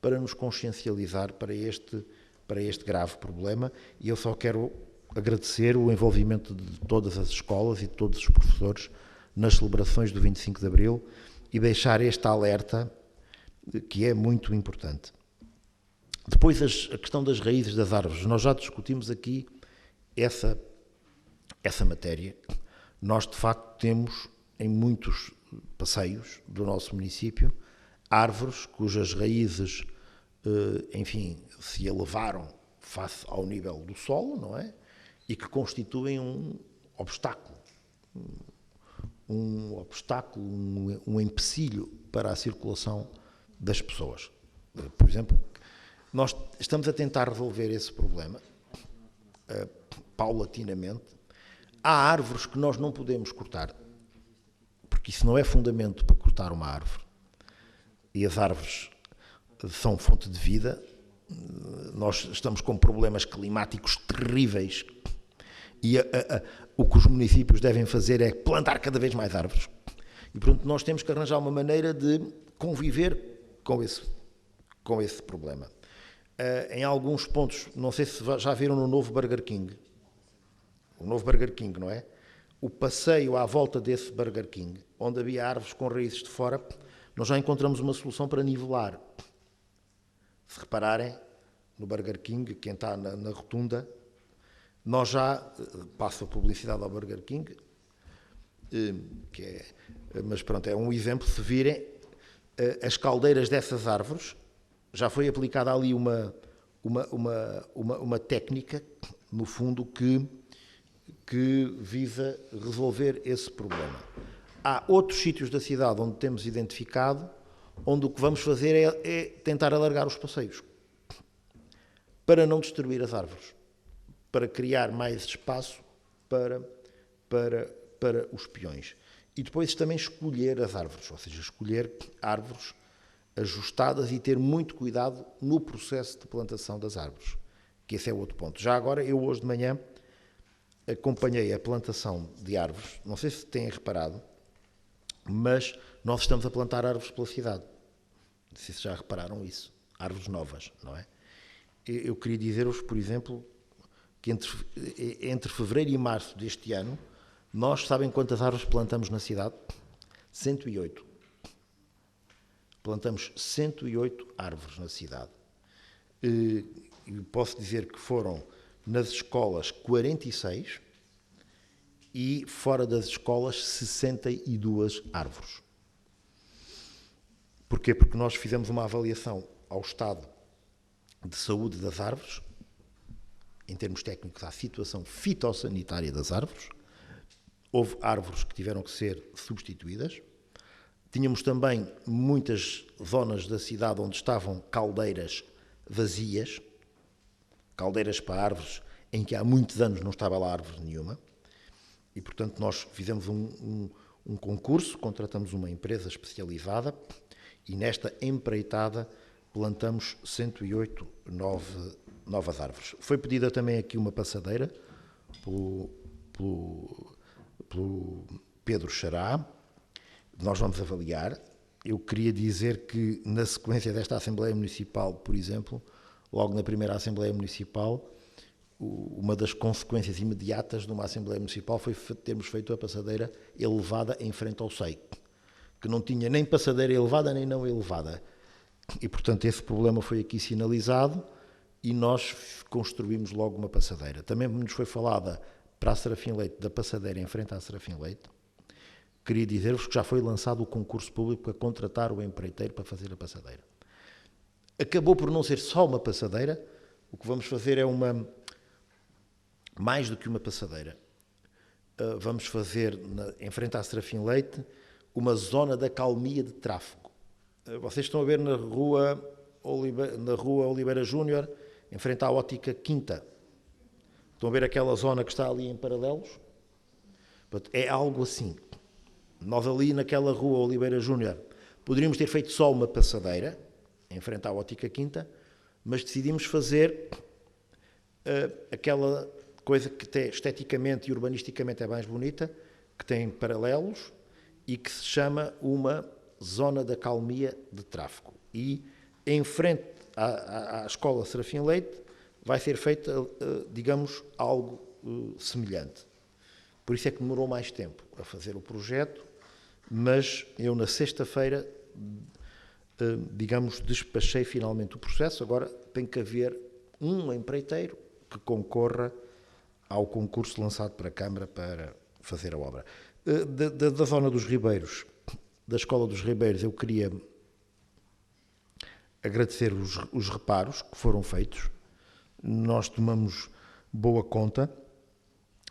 para nos consciencializar para este grave problema, e eu só quero agradecer o envolvimento de todas as escolas e de todos os professores nas celebrações do 25 de Abril e deixar este alerta que é muito importante. Depois, a questão das raízes das árvores. Nós já discutimos aqui essa matéria. Nós, de facto, temos em muitos passeios do nosso município árvores cujas raízes, enfim, se elevaram face ao nível do solo, não é? E que constituem um obstáculo, um empecilho para a circulação das pessoas. Por exemplo, nós estamos a tentar resolver esse problema paulatinamente. Há árvores que nós não podemos cortar, porque isso não é fundamento para cortar uma árvore. E as árvores são fonte de vida. Nós estamos com problemas climáticos terríveis e o que os municípios devem fazer é plantar cada vez mais árvores. E, portanto, nós temos que arranjar uma maneira de conviver com esse problema. Em alguns pontos, não sei se já viram no novo Burger King, o novo Burger King, não é? O passeio à volta desse Burger King, onde havia árvores com raízes de fora, nós já encontramos uma solução para nivelar. Se repararem, no Burger King, quem está na rotunda, nós já, passo a publicidade ao Burger King, mas pronto, é um exemplo, se virem, as caldeiras dessas árvores, já foi aplicada ali uma técnica, no fundo, que visa resolver esse problema. Há outros sítios da cidade onde temos identificado, onde o que vamos fazer é tentar alargar os passeios, para não destruir as árvores, para criar mais espaço para os peões. E depois também escolher as árvores, ou seja, escolher árvores ajustadas e ter muito cuidado no processo de plantação das árvores, que esse é outro ponto. Já agora, eu hoje de manhã acompanhei a plantação de árvores, não sei se têm reparado, mas nós estamos a plantar árvores pela cidade. Não sei se já repararam isso. Árvores novas, não é? Eu queria dizer-vos, por exemplo, que entre fevereiro e março deste ano, nós sabem quantas árvores plantamos na cidade? 108. Plantamos 108 árvores na cidade. E posso dizer que foram nas escolas 46 e fora das escolas 62 árvores. Porquê? Porque nós fizemos uma avaliação ao estado de saúde das árvores, em termos técnicos, à situação fitossanitária das árvores. Houve árvores que tiveram que ser substituídas. Tínhamos também muitas zonas da cidade onde estavam caldeiras vazias, caldeiras para árvores em que há muitos anos não estava lá árvore nenhuma. E, portanto, nós fizemos um concurso, contratamos uma empresa especializada e nesta empreitada plantamos 108 novas árvores. Foi pedida também aqui uma passadeira pelo Pedro Xará. Nós vamos avaliar. Eu queria dizer que, na sequência desta Assembleia Municipal, por exemplo, logo na primeira Assembleia Municipal, uma das consequências imediatas de uma Assembleia Municipal foi termos feito a passadeira elevada em frente ao SEI, que não tinha nem passadeira elevada nem não elevada. E, portanto, esse problema foi aqui sinalizado e nós construímos logo uma passadeira. Também nos foi falada para a Serafim Leite, da passadeira em frente à Serafim Leite. Queria dizer-vos que já foi lançado o concurso público para contratar o empreiteiro para fazer a passadeira. Acabou por não ser só uma passadeira, o que vamos fazer é mais do que uma passadeira. Vamos fazer, em frente à Serafim Leite, uma zona de acalmia de tráfego. Vocês estão a ver na rua Oliveira Júnior, em frente à Ótica Quinta. Estão a ver aquela zona que está ali em paralelos? É algo assim. Nós ali naquela rua Oliveira Júnior poderíamos ter feito só uma passadeira, em frente à Ótica Quinta, mas decidimos fazer aquela coisa que até esteticamente e urbanisticamente é mais bonita, que tem paralelos e que se chama uma zona de acalmia de tráfego. E em frente à Escola Serafim Leite vai ser feita, digamos, algo semelhante. Por isso é que demorou mais tempo a fazer o projeto, mas eu na sexta-feira, digamos, despachei finalmente o processo. Agora tem que haver um empreiteiro que concorra ao concurso lançado para a Câmara para fazer a obra. Da zona dos Ribeiros, da Escola dos Ribeiros, eu queria agradecer os reparos que foram feitos. Nós tomamos boa conta.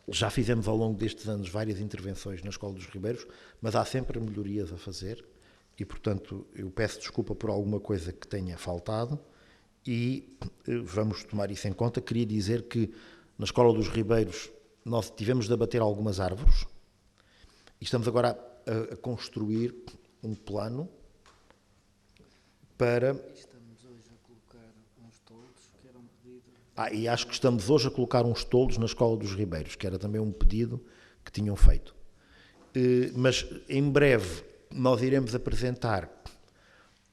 Já fizemos ao longo destes anos várias intervenções na Escola dos Ribeiros, mas há sempre melhorias a fazer e, portanto, eu peço desculpa por alguma coisa que tenha faltado e vamos tomar isso em conta. Queria dizer que na Escola dos Ribeiros nós tivemos de abater algumas árvores e estamos agora a construir um plano para... Estamos hoje a colocar uns toldos que eram pedidos... E acho que estamos hoje a colocar uns toldos na Escola dos Ribeiros, que era também um pedido que tinham feito. Mas em breve nós iremos apresentar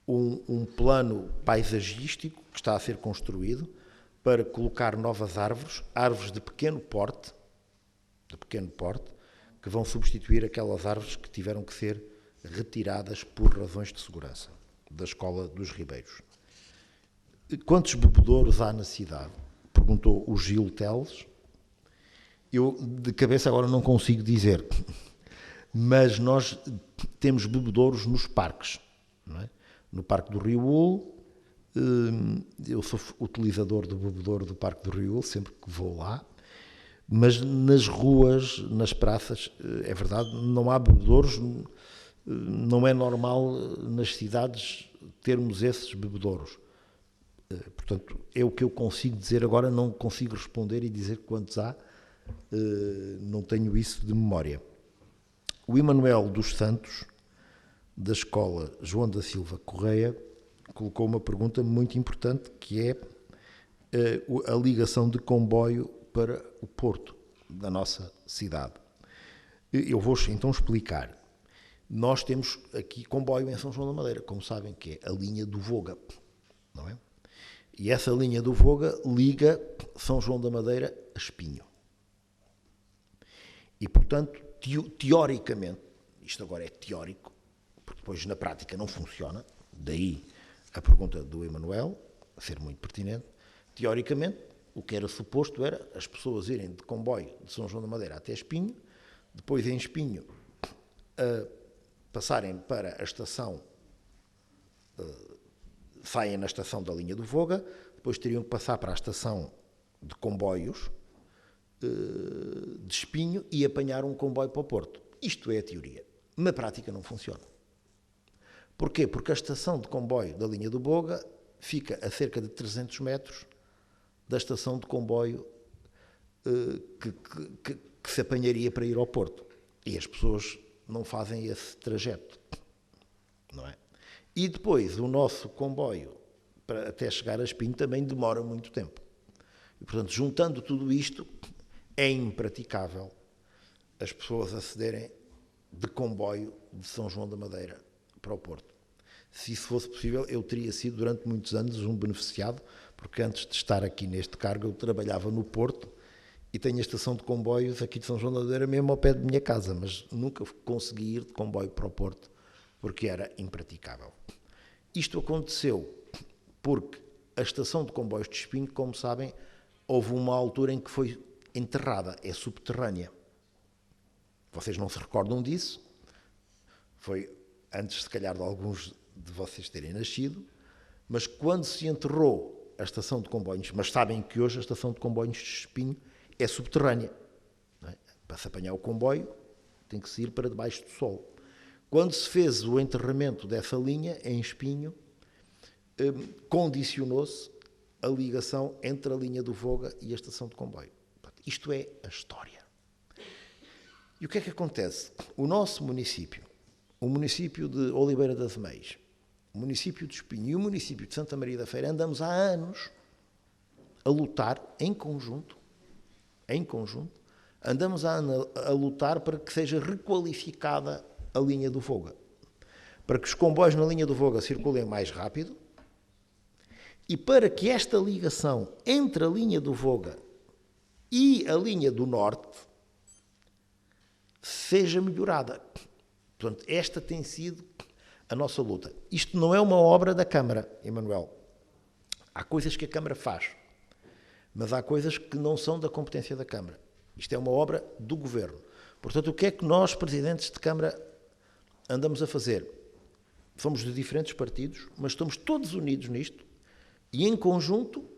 um plano paisagístico que está a ser construído para colocar novas árvores de pequeno porte, que vão substituir aquelas árvores que tiveram que ser retiradas por razões de segurança da Escola dos Ribeiros. Quantos bebedouros há na cidade? Perguntou o Gil Teles. Eu, de cabeça, agora não consigo dizer, mas nós temos bebedouros nos parques, não é? No Parque do Rio Ulo, eu sou utilizador do bebedouro do Parque do Rio Ulo, sempre que vou lá, mas nas ruas, nas praças, é verdade, não há bebedouros, não é normal nas cidades termos esses bebedouros. Portanto, é o que eu consigo dizer agora, não consigo responder e dizer quantos há, não tenho isso de memória. O Emanuel dos Santos, da Escola João da Silva Correia, colocou uma pergunta muito importante, que é a ligação de comboio para o porto da nossa cidade. Eu vou então explicar. Nós temos aqui comboio em São João da Madeira, como sabem, que é a linha do Voga, não é? E essa linha do Voga liga São João da Madeira a Espinho. E, portanto, teoricamente, isto agora é teórico, porque depois na prática não funciona, daí a pergunta do Emanuel, a ser muito pertinente, teoricamente, o que era suposto era as pessoas irem de comboio de São João da Madeira até Espinho, depois em Espinho passarem para a estação, saem na estação da linha do Voga, depois teriam que passar para a estação de comboios de Espinho e apanhar um comboio para o Porto. Isto é a teoria. Na prática não funciona. Porquê? Porque a estação de comboio da linha do Voga fica a cerca de 300 metros da estação de comboio que se apanharia para ir ao Porto. E as pessoas não fazem esse trajeto, não é? E depois o nosso comboio até chegar a Espinho também demora muito tempo. E, portanto, juntando tudo isto, é impraticável as pessoas acederem de comboio de São João da Madeira para o Porto. Se isso fosse possível, eu teria sido durante muitos anos um beneficiado, porque antes de estar aqui neste cargo eu trabalhava no Porto e tenho a estação de comboios aqui de São João da Madeira mesmo ao pé de minha casa, mas nunca consegui ir de comboio para o Porto porque era impraticável. Isto aconteceu porque a estação de comboios de Espinho, como sabem, houve uma altura em que foi enterrada, é subterrânea. Vocês não se recordam disso? Foi antes, se calhar, de alguns de vocês terem nascido, mas quando se enterrou a estação de comboios, mas sabem que hoje a estação de comboios de Espinho é subterrânea, não é? Para se apanhar o comboio tem que se ir para debaixo do solo. Quando se fez o enterramento dessa linha em Espinho, condicionou-se a ligação entre a linha do Voga e a estação de comboio. Isto é a história. E o que é que acontece? O nosso município, o município de Oliveira das Meias, o município de Espinho e o município de Santa Maria da Feira, andamos há anos a lutar em conjunto, andamos há anos a lutar para que seja requalificada a linha do Voga, para que os comboios na linha do Voga circulem mais rápido e para que esta ligação entre a linha do Voga e a linha do Norte seja melhorada. Portanto, esta tem sido a nossa luta. Isto não é uma obra da Câmara, Emanuel. Há coisas que a Câmara faz, mas há coisas que não são da competência da Câmara. Isto é uma obra do Governo. Portanto, o que é que nós, presidentes de Câmara, andamos a fazer? Somos de diferentes partidos, mas estamos todos unidos nisto e, em conjunto,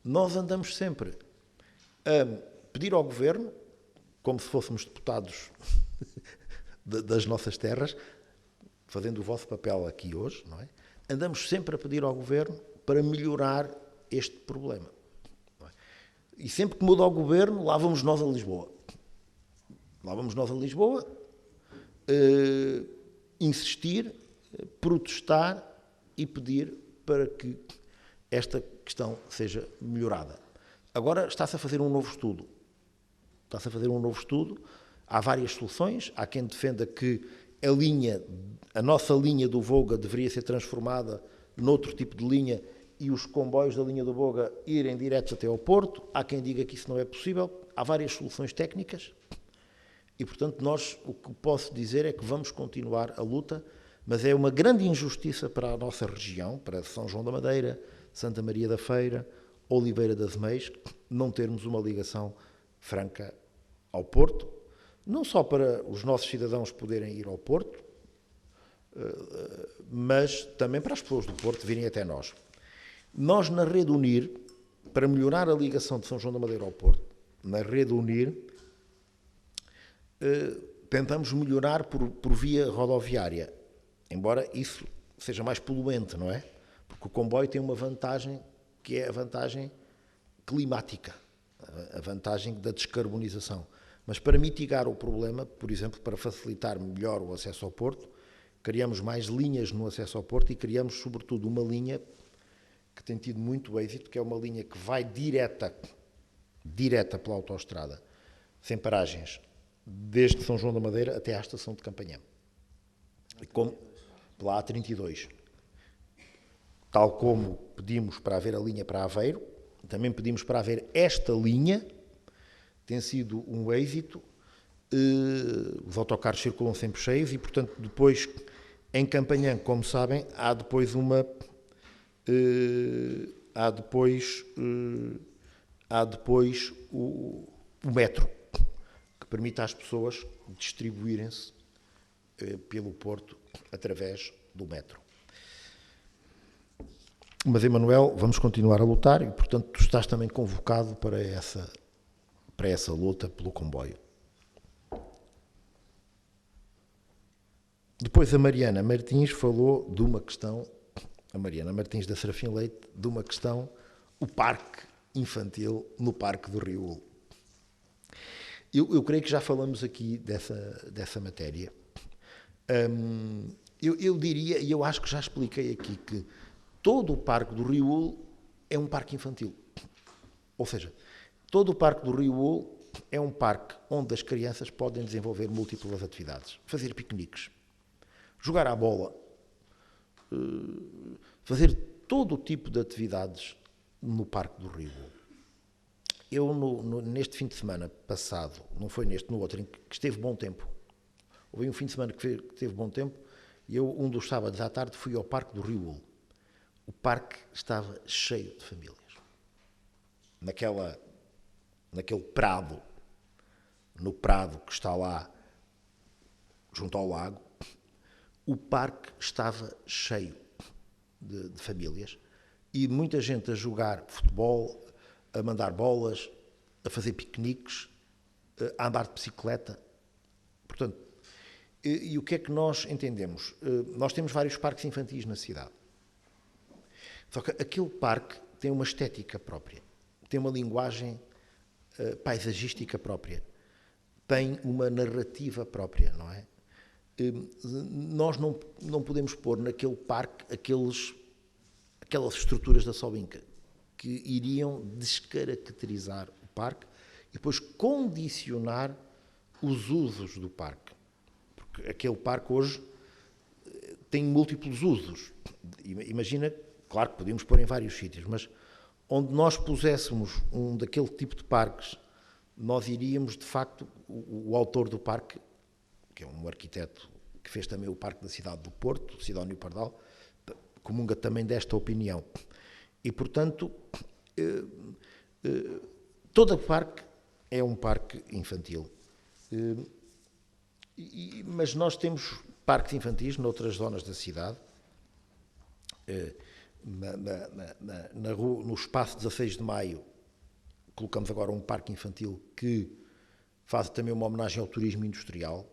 nós andamos sempre a pedir ao Governo, como se fôssemos deputados das nossas terras, fazendo o vosso papel aqui hoje, não é? Andamos sempre a pedir ao Governo para melhorar este problema. Não é? E sempre que muda o Governo, lá vamos nós a Lisboa. insistir, protestar e pedir para que esta questão seja melhorada. Agora está-se a fazer um novo estudo. Há várias soluções. Há quem defenda que a nossa linha do Voga deveria ser transformada noutro tipo de linha e os comboios da linha do Voga irem diretos até ao Porto. Há quem diga que isso não é possível. Há várias soluções técnicas e, portanto, o que posso dizer é que vamos continuar a luta, mas é uma grande injustiça para a nossa região, para São João da Madeira, Santa Maria da Feira, Oliveira das Meias, não termos uma ligação franca ao Porto, não só para os nossos cidadãos poderem ir ao Porto, mas também para as pessoas do Porto virem até nós. Nós, na Rede Unir, para melhorar a ligação de São João da Madeira ao Porto, na Rede Unir, tentamos melhorar por via rodoviária, embora isso seja mais poluente, não é? Porque o comboio tem uma vantagem, que é a vantagem climática, a vantagem da descarbonização. Mas para mitigar o problema, por exemplo, para facilitar melhor o acesso ao Porto, criamos mais linhas no acesso ao Porto e criamos, sobretudo, uma linha que tem tido muito êxito, que é uma linha que vai direta pela autoestrada, sem paragens, desde São João da Madeira até à estação de Campanhã. Pela A32. Tal como pedimos para haver a linha para Aveiro, também pedimos para haver esta linha, tem sido um êxito, os autocarros circulam sempre cheios e, portanto, depois, em Campanhã, como sabem, há depois o metro, que permite às pessoas distribuírem-se pelo Porto através do metro. Mas, Emanuel, vamos continuar a lutar e, portanto, tu estás também convocado para essa luta pelo comboio. Depois a Mariana Martins falou de uma questão, a Mariana Martins da Serafim Leite, de uma questão, o parque infantil no Parque do Rio Ulo. Eu creio que já falamos aqui dessa matéria. Eu diria, e eu acho que já expliquei aqui, que todo o Parque do Rio Ulo é um parque infantil. Ou seja, todo o Parque do Rio Ulo é um parque onde as crianças podem desenvolver múltiplas atividades. Fazer piqueniques, jogar à bola, fazer todo o tipo de atividades no Parque do Rio Ulo. Eu, neste fim de semana passado, não foi neste, no outro, em que esteve bom tempo, houve um fim de semana que teve bom tempo, e eu, um dos sábados à tarde, fui ao Parque do Rio Ulo. O parque estava cheio de famílias. Naquele prado, no prado que está lá, junto ao lago, o parque estava cheio de famílias e muita gente a jogar futebol, a mandar bolas, a fazer piqueniques, a andar de bicicleta. Portanto, e o que é que nós entendemos? Nós temos vários parques infantis na cidade. Só que aquele parque tem uma estética própria, tem uma linguagem paisagística própria, tem uma narrativa própria, não é? Nós não podemos pôr naquele parque aquelas estruturas da Solinca que iriam descaracterizar o parque e depois condicionar os usos do parque. Porque aquele parque hoje tem múltiplos usos. Imagina, claro que podíamos pôr em vários sítios, mas onde nós puséssemos um daquele tipo de parques, nós iríamos, de facto, o autor do parque, que é um arquiteto que fez também o Parque da Cidade do Porto, Sidónio Pardal, comunga também desta opinião. E, portanto, todo o parque é um parque infantil. Mas nós temos parques infantis noutras zonas da cidade. No espaço 16 de Maio, colocamos agora um parque infantil que faz também uma homenagem ao turismo industrial.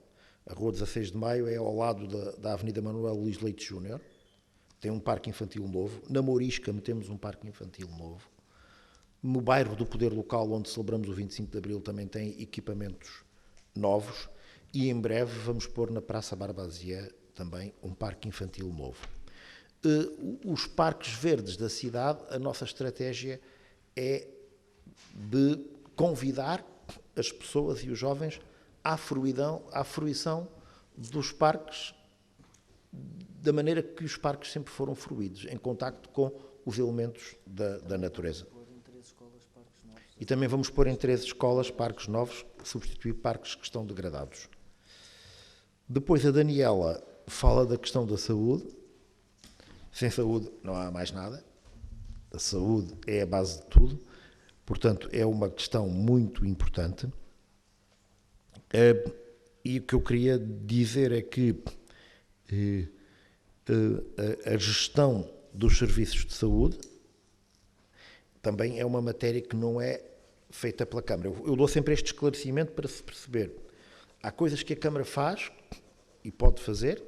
A Rua 16 de Maio é ao lado da Avenida Manuel Luís Leite Júnior. Tem um parque infantil novo. Na Mourisca temos um parque infantil novo. No bairro do Poder Local, onde celebramos o 25 de Abril, também tem equipamentos novos. e em breve vamos pôr na Praça Barbazier também um parque infantil novo. Os parques verdes da cidade, a nossa estratégia é de convidar as pessoas e os jovens à fruição dos parques da maneira que os parques sempre foram fruídos, em contacto com os elementos da natureza. E também vamos pôr em 13 escolas parques novos, substituir parques que estão degradados. Depois a Daniela fala da questão da saúde. Sem saúde não há mais nada. A saúde é a base de tudo. Portanto, é uma questão muito importante. E o que eu queria dizer é que a gestão dos serviços de saúde também é uma matéria que não é feita pela Câmara. Eu dou sempre este esclarecimento para se perceber. Há coisas que a Câmara faz e pode fazer,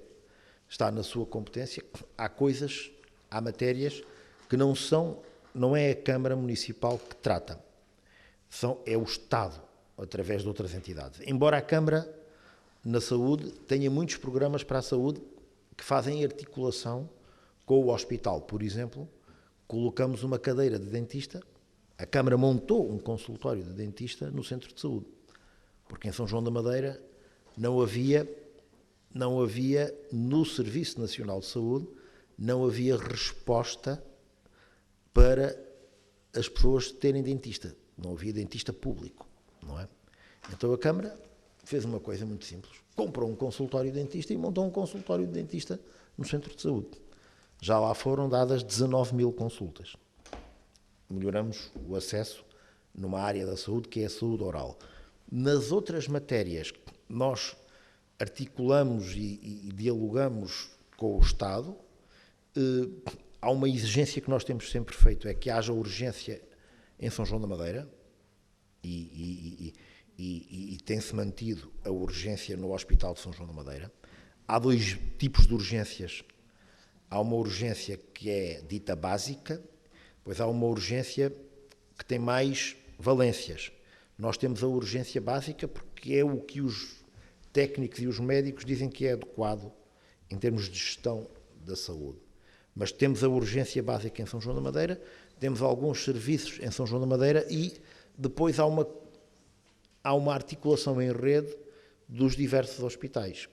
está na sua competência. Há matérias que não é a Câmara Municipal que trata. É o Estado, através de outras entidades. Embora a Câmara, na saúde, tenha muitos programas para a saúde que fazem articulação com o hospital. Por exemplo, colocamos uma cadeira de dentista. A Câmara montou um consultório de dentista no centro de saúde, porque em São João da Madeira não havia no Serviço Nacional de Saúde, não havia resposta para as pessoas terem dentista. Não havia dentista público, não é? Então a Câmara fez uma coisa muito simples. Comprou um consultório de dentista e montou um consultório de dentista no centro de saúde. Já lá foram dadas 19.000 consultas. Melhoramos o acesso numa área da saúde que é a saúde oral. Nas outras matérias, nós articulamos e dialogamos com o Estado. Há uma exigência que nós temos sempre feito, é que haja urgência em São João da Madeira e tem-se mantido a urgência no Hospital de São João da Madeira. Há dois tipos de urgências. Há uma urgência que é dita básica, pois há uma urgência que tem mais valências. Nós temos a urgência básica porque é o que os técnicos e os médicos dizem que é adequado em termos de gestão da saúde. Mas temos a urgência básica em São João da Madeira, temos alguns serviços em São João da Madeira e depois há uma articulação em rede dos diversos hospitais.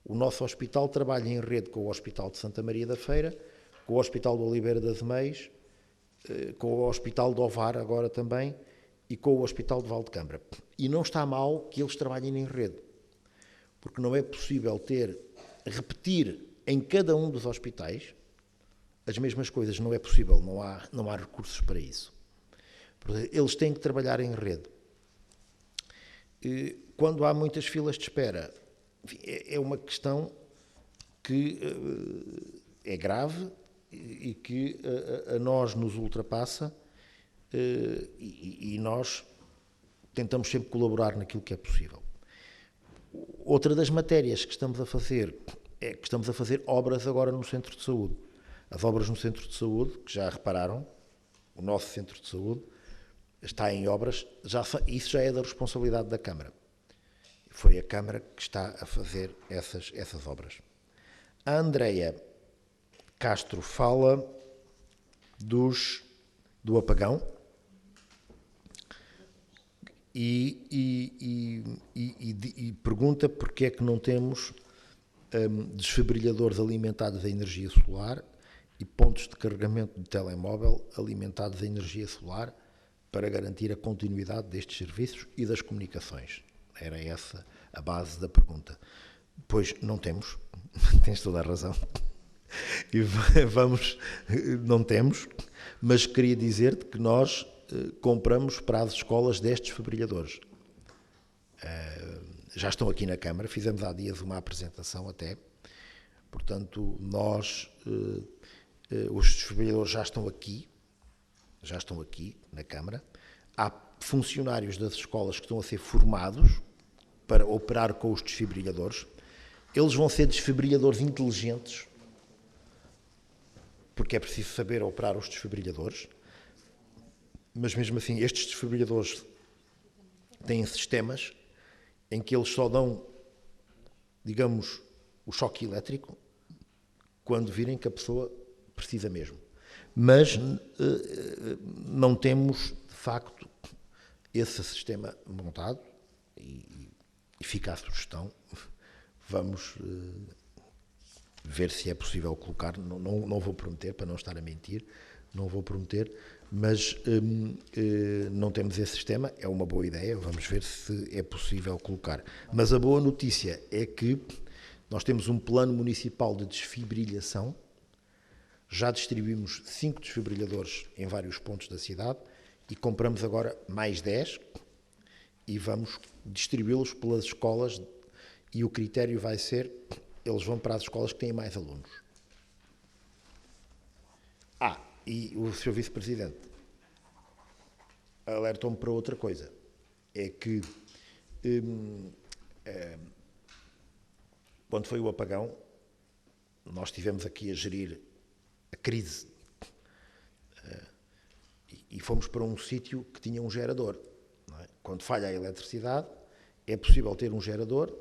O nosso hospital trabalha em rede com o Hospital de Santa Maria da Feira, com o Hospital de Oliveira das Meias, com o Hospital de Ovar agora também e com o Hospital de Valdecambra. E não está mal que eles trabalhem em rede, porque não é possível repetir em cada um dos hospitais as mesmas coisas, não é possível, não há recursos para isso. Eles têm que trabalhar em rede. Quando há muitas filas de espera, é uma questão que é grave e que a nós nos ultrapassa e nós tentamos sempre colaborar naquilo que é possível. Outra das matérias que estamos a fazer é que estamos a fazer obras agora no centro de saúde. As obras no centro de saúde, que já repararam, o nosso centro de saúde está em obras, isso já é da responsabilidade da Câmara. Foi a Câmara que está a fazer essas obras. A Andreia Castro fala do apagão e pergunta porque é que não temos desfibrilhadores alimentados a energia solar e pontos de carregamento de telemóvel alimentados a energia solar para garantir a continuidade destes serviços e das comunicações. Era essa a base da pergunta. Pois não temos, tens toda a razão. E não temos, mas queria dizer-te que nós compramos para as escolas 10 desfibrilhadores. Já estão aqui na Câmara, fizemos há dias uma apresentação até. Portanto, os desfibrilhadores já estão aqui na Câmara. Há funcionários das escolas que estão a ser formados para operar com os desfibrilhadores. Eles vão ser desfibrilhadores inteligentes, porque é preciso saber operar os desfibrilhadores. Mas mesmo assim, estes desfibrilhadores têm sistemas em que eles só dão digamos, o choque elétrico quando virem que a pessoa precisa mesmo. Mas não temos, de facto, esse sistema montado e fica a sugestão. Vamos ver se é possível colocar, não vou prometer, para não estar a mentir, não vou prometer, mas não temos esse sistema, é uma boa ideia, vamos ver se é possível colocar. Mas a boa notícia é que nós temos um plano municipal de desfibrilhação, já distribuímos 5 desfibrilhadores em vários pontos da cidade e compramos agora mais 10 e vamos distribuí-los pelas escolas e o critério vai ser, eles vão para as escolas que têm mais alunos. E o Sr. Vice-Presidente alertou-me para outra coisa, é que quando foi o apagão, nós estivemos aqui a gerir a crise e fomos para um sítio que tinha um gerador. Não é? Quando falha a eletricidade, é possível ter um gerador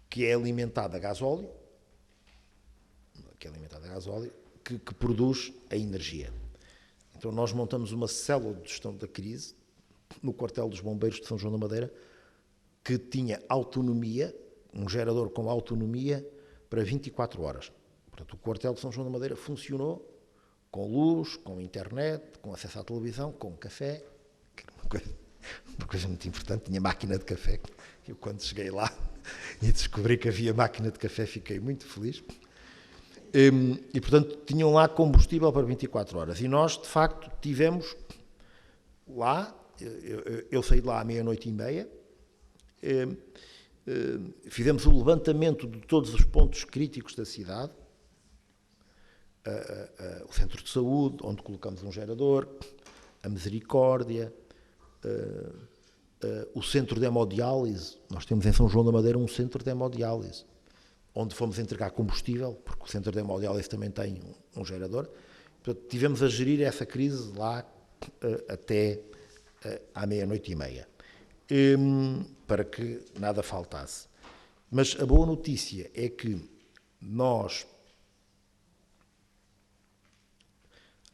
que é alimentado a gasóleo, que produz a energia. Então nós montamos uma célula de gestão da crise no quartel dos bombeiros de São João da Madeira que tinha autonomia, um gerador com autonomia para 24 horas. Portanto, o quartel de São João da Madeira funcionou com luz, com internet, com acesso à televisão, com café, que era uma coisa muito importante, tinha máquina de café. Eu, quando cheguei lá e descobri que havia máquina de café, fiquei muito feliz. E, portanto, tinham lá combustível para 24 horas. E nós, de facto, tivemos lá, eu saí de lá à 00:30, fizemos o levantamento de todos os pontos críticos da cidade, o centro de saúde, onde colocamos um gerador, a Misericórdia, o centro de hemodiálise. Nós temos em São João da Madeira um centro de hemodiálise, onde fomos entregar combustível, porque o centro de hemodiálise também tem um gerador. Portanto, tivemos a gerir essa crise lá até à 00:30, para que nada faltasse. Mas a boa notícia é que nós,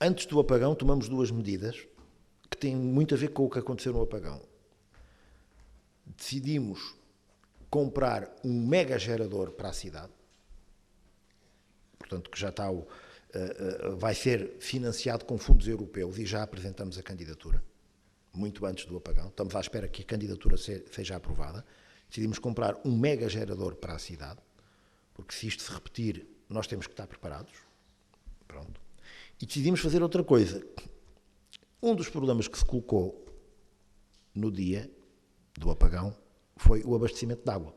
antes do apagão, tomamos 2 medidas que têm muito a ver com o que aconteceu no apagão. Decidimos comprar um mega gerador para a cidade, portanto, que já está vai ser financiado com fundos europeus e já apresentamos a candidatura, muito antes do apagão. Estamos à espera que a candidatura seja aprovada. Decidimos comprar um mega gerador para a cidade, porque se isto se repetir, nós temos que estar preparados. Pronto. E decidimos fazer outra coisa. Um dos problemas que se colocou no dia do apagão foi o abastecimento de água.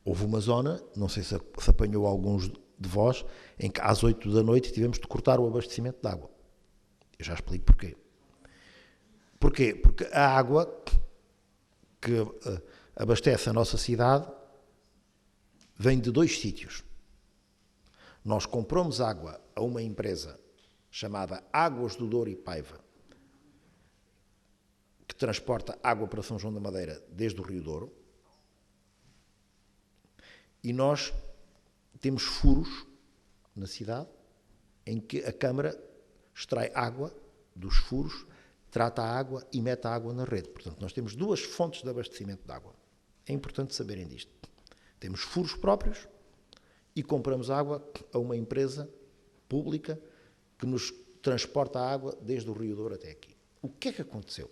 Houve uma zona, não sei se apanhou alguns de vós, em que às 8 da noite tivemos de cortar o abastecimento de água. Eu já explico porquê. Porquê? Porque a água que abastece a nossa cidade vem de 2 sítios. Nós compramos água a uma empresa chamada Águas do Douro e Paiva, que transporta água para São João da Madeira desde o Rio Douro, e nós temos furos na cidade em que a Câmara extrai água dos furos, trata a água e mete a água na rede. Portanto, nós temos 2 fontes de abastecimento de água. É importante saberem disto. Temos furos próprios e compramos água a uma empresa pública que nos transporta a água desde o Rio Douro até aqui. O que é que aconteceu?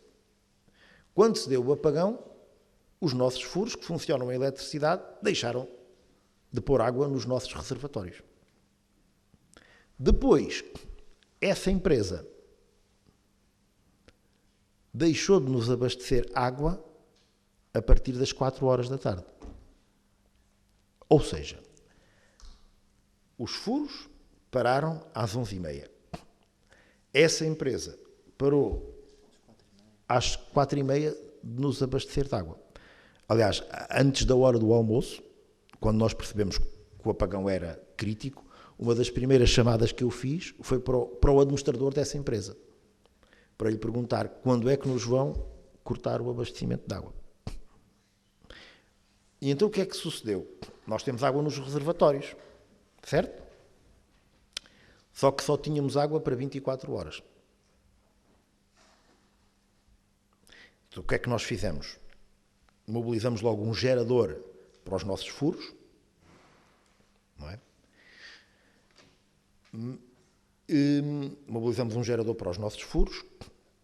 Quando se deu o apagão, os nossos furos, que funcionam em eletricidade, deixaram de pôr água nos nossos reservatórios. Depois, essa empresa deixou de nos abastecer água a partir das 4 horas da tarde. Ou seja, os furos pararam às 11:30. Essa empresa parou às 4:30 de nos abastecer de água. Aliás, antes da hora do almoço, quando nós percebemos que o apagão era crítico, uma das primeiras chamadas que eu fiz foi para o administrador dessa empresa, para lhe perguntar quando é que nos vão cortar o abastecimento de água. E então o que é que sucedeu? Nós temos água nos reservatórios, certo? Só que só tínhamos água para 24 horas. Então, o que é que nós fizemos? Mobilizamos logo um gerador para os nossos furos, não é? Mobilizamos um gerador para os nossos furos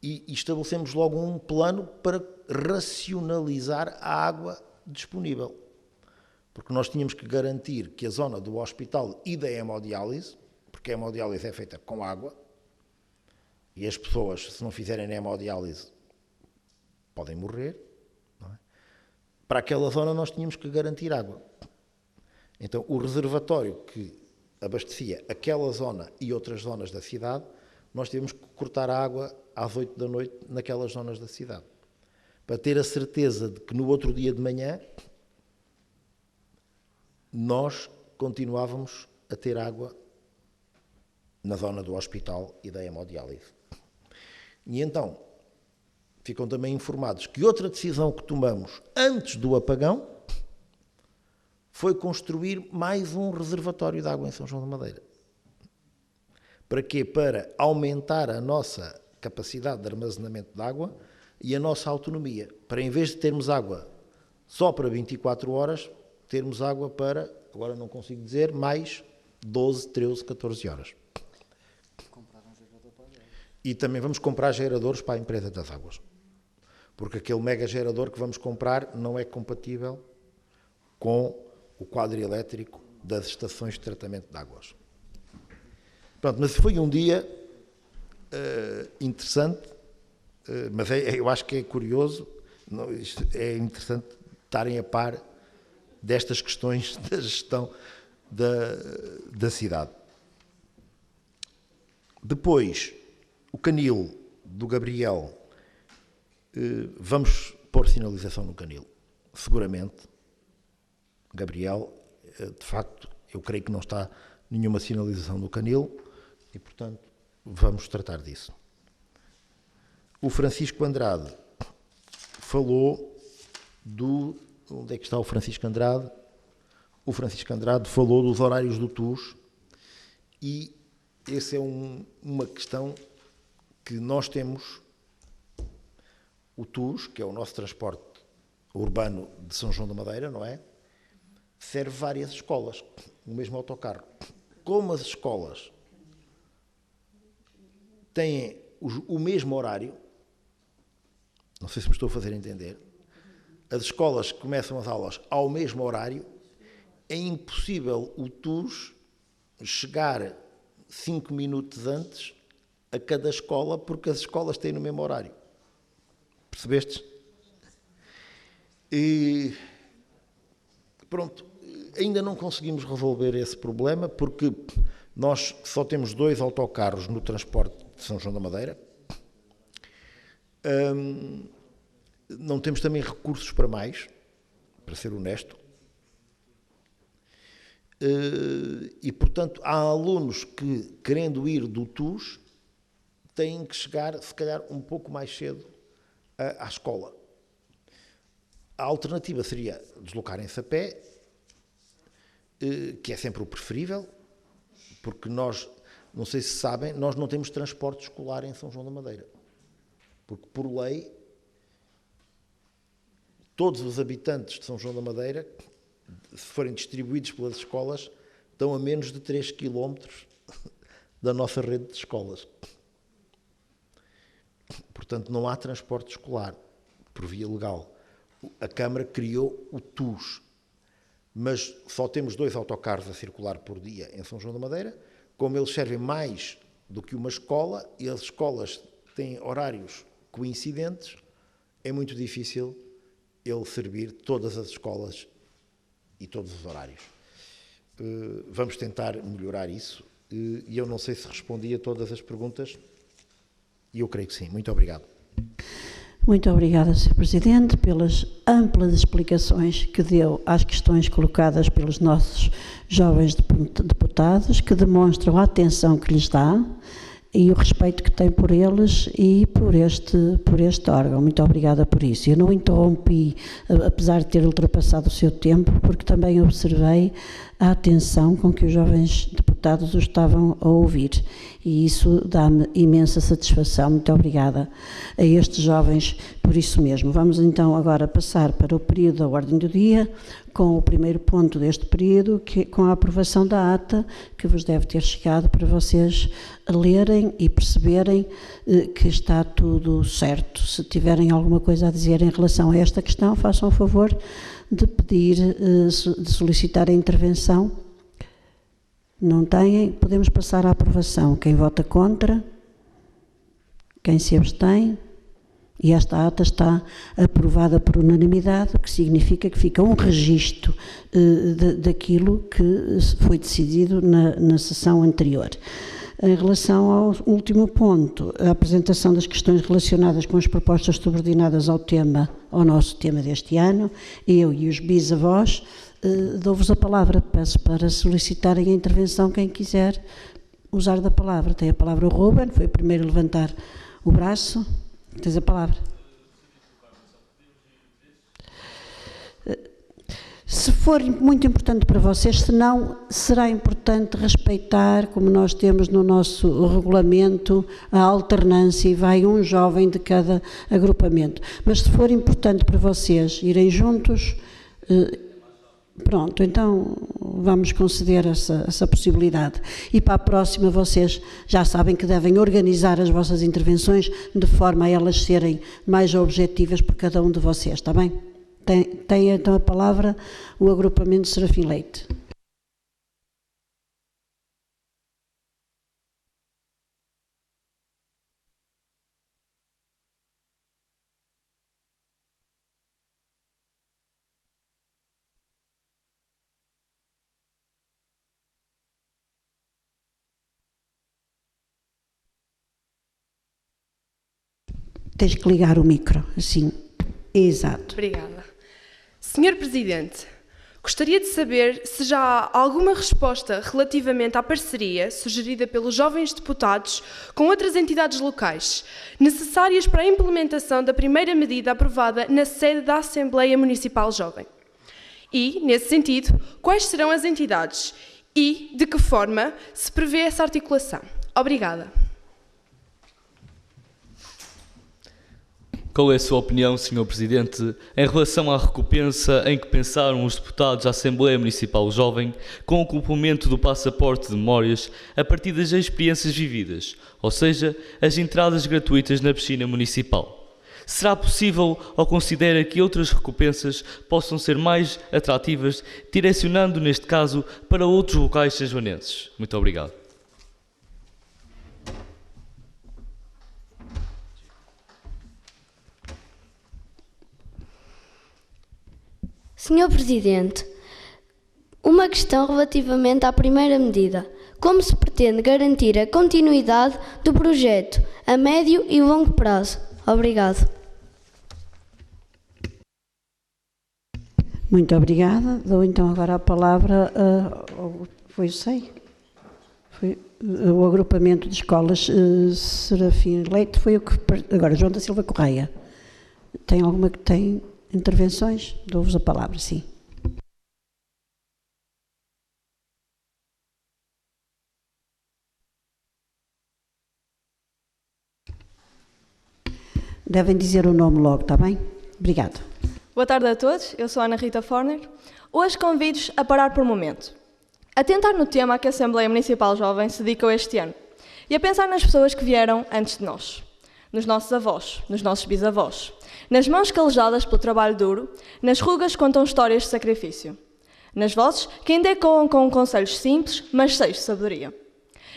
e estabelecemos logo um plano para racionalizar a água disponível. Porque nós tínhamos que garantir que a zona do hospital e da hemodiálise, porque a hemodiálise é feita com água, e as pessoas, se não fizerem hemodiálise, podem morrer, não é? Para aquela zona nós tínhamos que garantir água. Então, o reservatório que abastecia aquela zona e outras zonas da cidade, nós tivemos que cortar a água às 8 da noite naquelas zonas da cidade, para ter a certeza de que no outro dia de manhã nós continuávamos a ter água na zona do hospital e da hemodiálise. E então, ficam também informados que outra decisão que tomamos antes do apagão foi construir mais um reservatório de água em São João da Madeira. Para quê? Para aumentar a nossa capacidade de armazenamento de água e a nossa autonomia. Para, em vez de termos água só para 24 horas, termos água para, agora não consigo dizer, mais 12, 13, 14 horas. E também vamos comprar geradores para a empresa das águas. Porque aquele mega gerador que vamos comprar não é compatível com o quadro elétrico das estações de tratamento de águas. Pronto, mas foi um dia interessante, mas eu acho que é curioso, é interessante estarem a par destas questões da gestão da cidade. Depois, o canil do Gabriel, vamos pôr sinalização no canil, seguramente. Gabriel, de facto, eu creio que não está nenhuma sinalização no canil e, portanto, vamos tratar disso. O Francisco Andrade falou do... Onde é que está o Francisco Andrade? O Francisco Andrade falou dos horários do TUS e essa é uma questão que nós temos. O TUS, que é o nosso transporte urbano de São João da Madeira, não é? Serve várias escolas, o mesmo autocarro. Como as escolas têm o mesmo horário, não sei se me estou a fazer entender, as escolas que começam as aulas ao mesmo horário, é impossível o TUS chegar 5 minutos antes a cada escola, porque as escolas têm no mesmo horário. Percebestes? E pronto, ainda não conseguimos resolver esse problema, porque nós só temos 2 autocarros no transporte de São João da Madeira. Não temos também recursos para mais, para ser honesto. E, portanto, há alunos que, querendo ir do TUS, têm que chegar, se calhar, um pouco mais cedo à escola. A alternativa seria deslocarem-se a pé, que é sempre o preferível, porque nós, não sei se sabem, nós não temos transporte escolar em São João da Madeira. Porque, por lei, todos os habitantes de São João da Madeira, se forem distribuídos pelas escolas, estão a menos de 3 km da nossa rede de escolas. Portanto, não há transporte escolar por via legal. A Câmara criou o TUS, mas só temos 2 autocarros a circular por dia em São João da Madeira. Como eles servem mais do que uma escola e as escolas têm horários coincidentes, é muito difícil ele servir todas as escolas e todos os horários. Vamos tentar melhorar isso e eu não sei se respondi a todas as perguntas e eu creio que sim. Muito obrigado. Muito obrigada, Sr. Presidente, pelas amplas explicações que deu às questões colocadas pelos nossos jovens deputados, que demonstram a atenção que lhes dá e o respeito que tem por eles e por este órgão. Muito obrigada por isso. Eu não interrompi, apesar de ter ultrapassado o seu tempo, porque também observei a atenção com que os jovens deputados o estavam a ouvir. E isso dá-me imensa satisfação. Muito obrigada a estes jovens por isso mesmo. Vamos então agora passar para o período da ordem do dia, com o primeiro ponto deste período, com a aprovação da ata, que vos deve ter chegado para vocês lerem e perceberem que está tudo certo. Se tiverem alguma coisa a dizer em relação a esta questão, façam o favor de pedir, de solicitar a intervenção. Não têm? Podemos passar à aprovação. Quem vota contra? Quem se abstém? E esta ata está aprovada por unanimidade, o que significa que fica um registro daquilo que foi decidido na sessão anterior. Em relação ao último ponto, a apresentação das questões relacionadas com as propostas subordinadas ao nosso tema deste ano, eu e os bisavós, dou-vos a palavra, peço para solicitarem a intervenção quem quiser usar da palavra. Tem a palavra o Ruben, foi o primeiro a levantar o braço. Tens a palavra. Se for muito importante para vocês, se não, será importante respeitar, como nós temos no nosso regulamento, a alternância e vai um jovem de cada agrupamento. Mas se for importante para vocês irem juntos, pronto, então vamos conceder essa possibilidade. E para a próxima vocês já sabem que devem organizar as vossas intervenções de forma a elas serem mais objetivas por cada um de vocês, está bem? Tem então a palavra o agrupamento Serafim Leite. Tens que ligar o micro, assim. Exato. Obrigada. Senhor Presidente, gostaria de saber se já há alguma resposta relativamente à parceria sugerida pelos jovens deputados com outras entidades locais, necessárias para a implementação da primeira medida aprovada na sede da Assembleia Municipal Jovem. E, nesse sentido, quais serão as entidades e de que forma se prevê essa articulação? Obrigada. Qual é a sua opinião, Sr. Presidente, em relação à recompensa em que pensaram os deputados da Assembleia Municipal Jovem com o complemento do passaporte de memórias a partir das experiências vividas, ou seja, as entradas gratuitas na piscina municipal? Será possível ou considera que outras recompensas possam ser mais atrativas, direcionando, neste caso, para outros locais sanjoanenses? Muito obrigado. Senhor Presidente, uma questão relativamente à primeira medida. Como se pretende garantir a continuidade do projeto a médio e longo prazo? Obrigado. Muito obrigada. Dou então agora a palavra foi o agrupamento de escolas Serafim Leite, foi o que... Agora, João da Silva Correia. Tem alguma que tem intervenções? Dou-vos a palavra, sim. Devem dizer o nome logo, está bem? Obrigada. Boa tarde a todos, eu sou Ana Rita Forner. Hoje convido-vos a parar por um momento, a tentar no tema a que a Assembleia Municipal Jovem se dedicou este ano e a pensar nas pessoas que vieram antes de nós, nos nossos avós, nos nossos bisavós, nas mãos calejadas pelo trabalho duro, nas rugas que contam histórias de sacrifício, nas vozes que ainda ecoam com conselhos simples, mas cheios de sabedoria.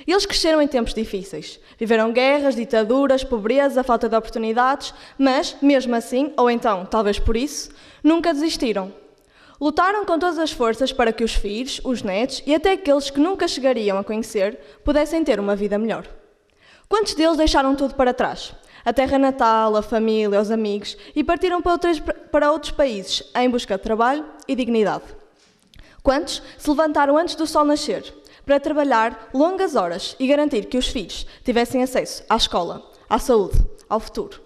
Eles cresceram em tempos difíceis, viveram guerras, ditaduras, pobreza, falta de oportunidades, mas, mesmo assim, ou então, talvez por isso, nunca desistiram. Lutaram com todas as forças para que os filhos, os netos e até aqueles que nunca chegariam a conhecer pudessem ter uma vida melhor. Quantos deles deixaram tudo para trás? A terra natal, a família, os amigos e partiram para outros países em busca de trabalho e dignidade? Quantos se levantaram antes do sol nascer para trabalhar longas horas e garantir que os filhos tivessem acesso à escola, à saúde, ao futuro.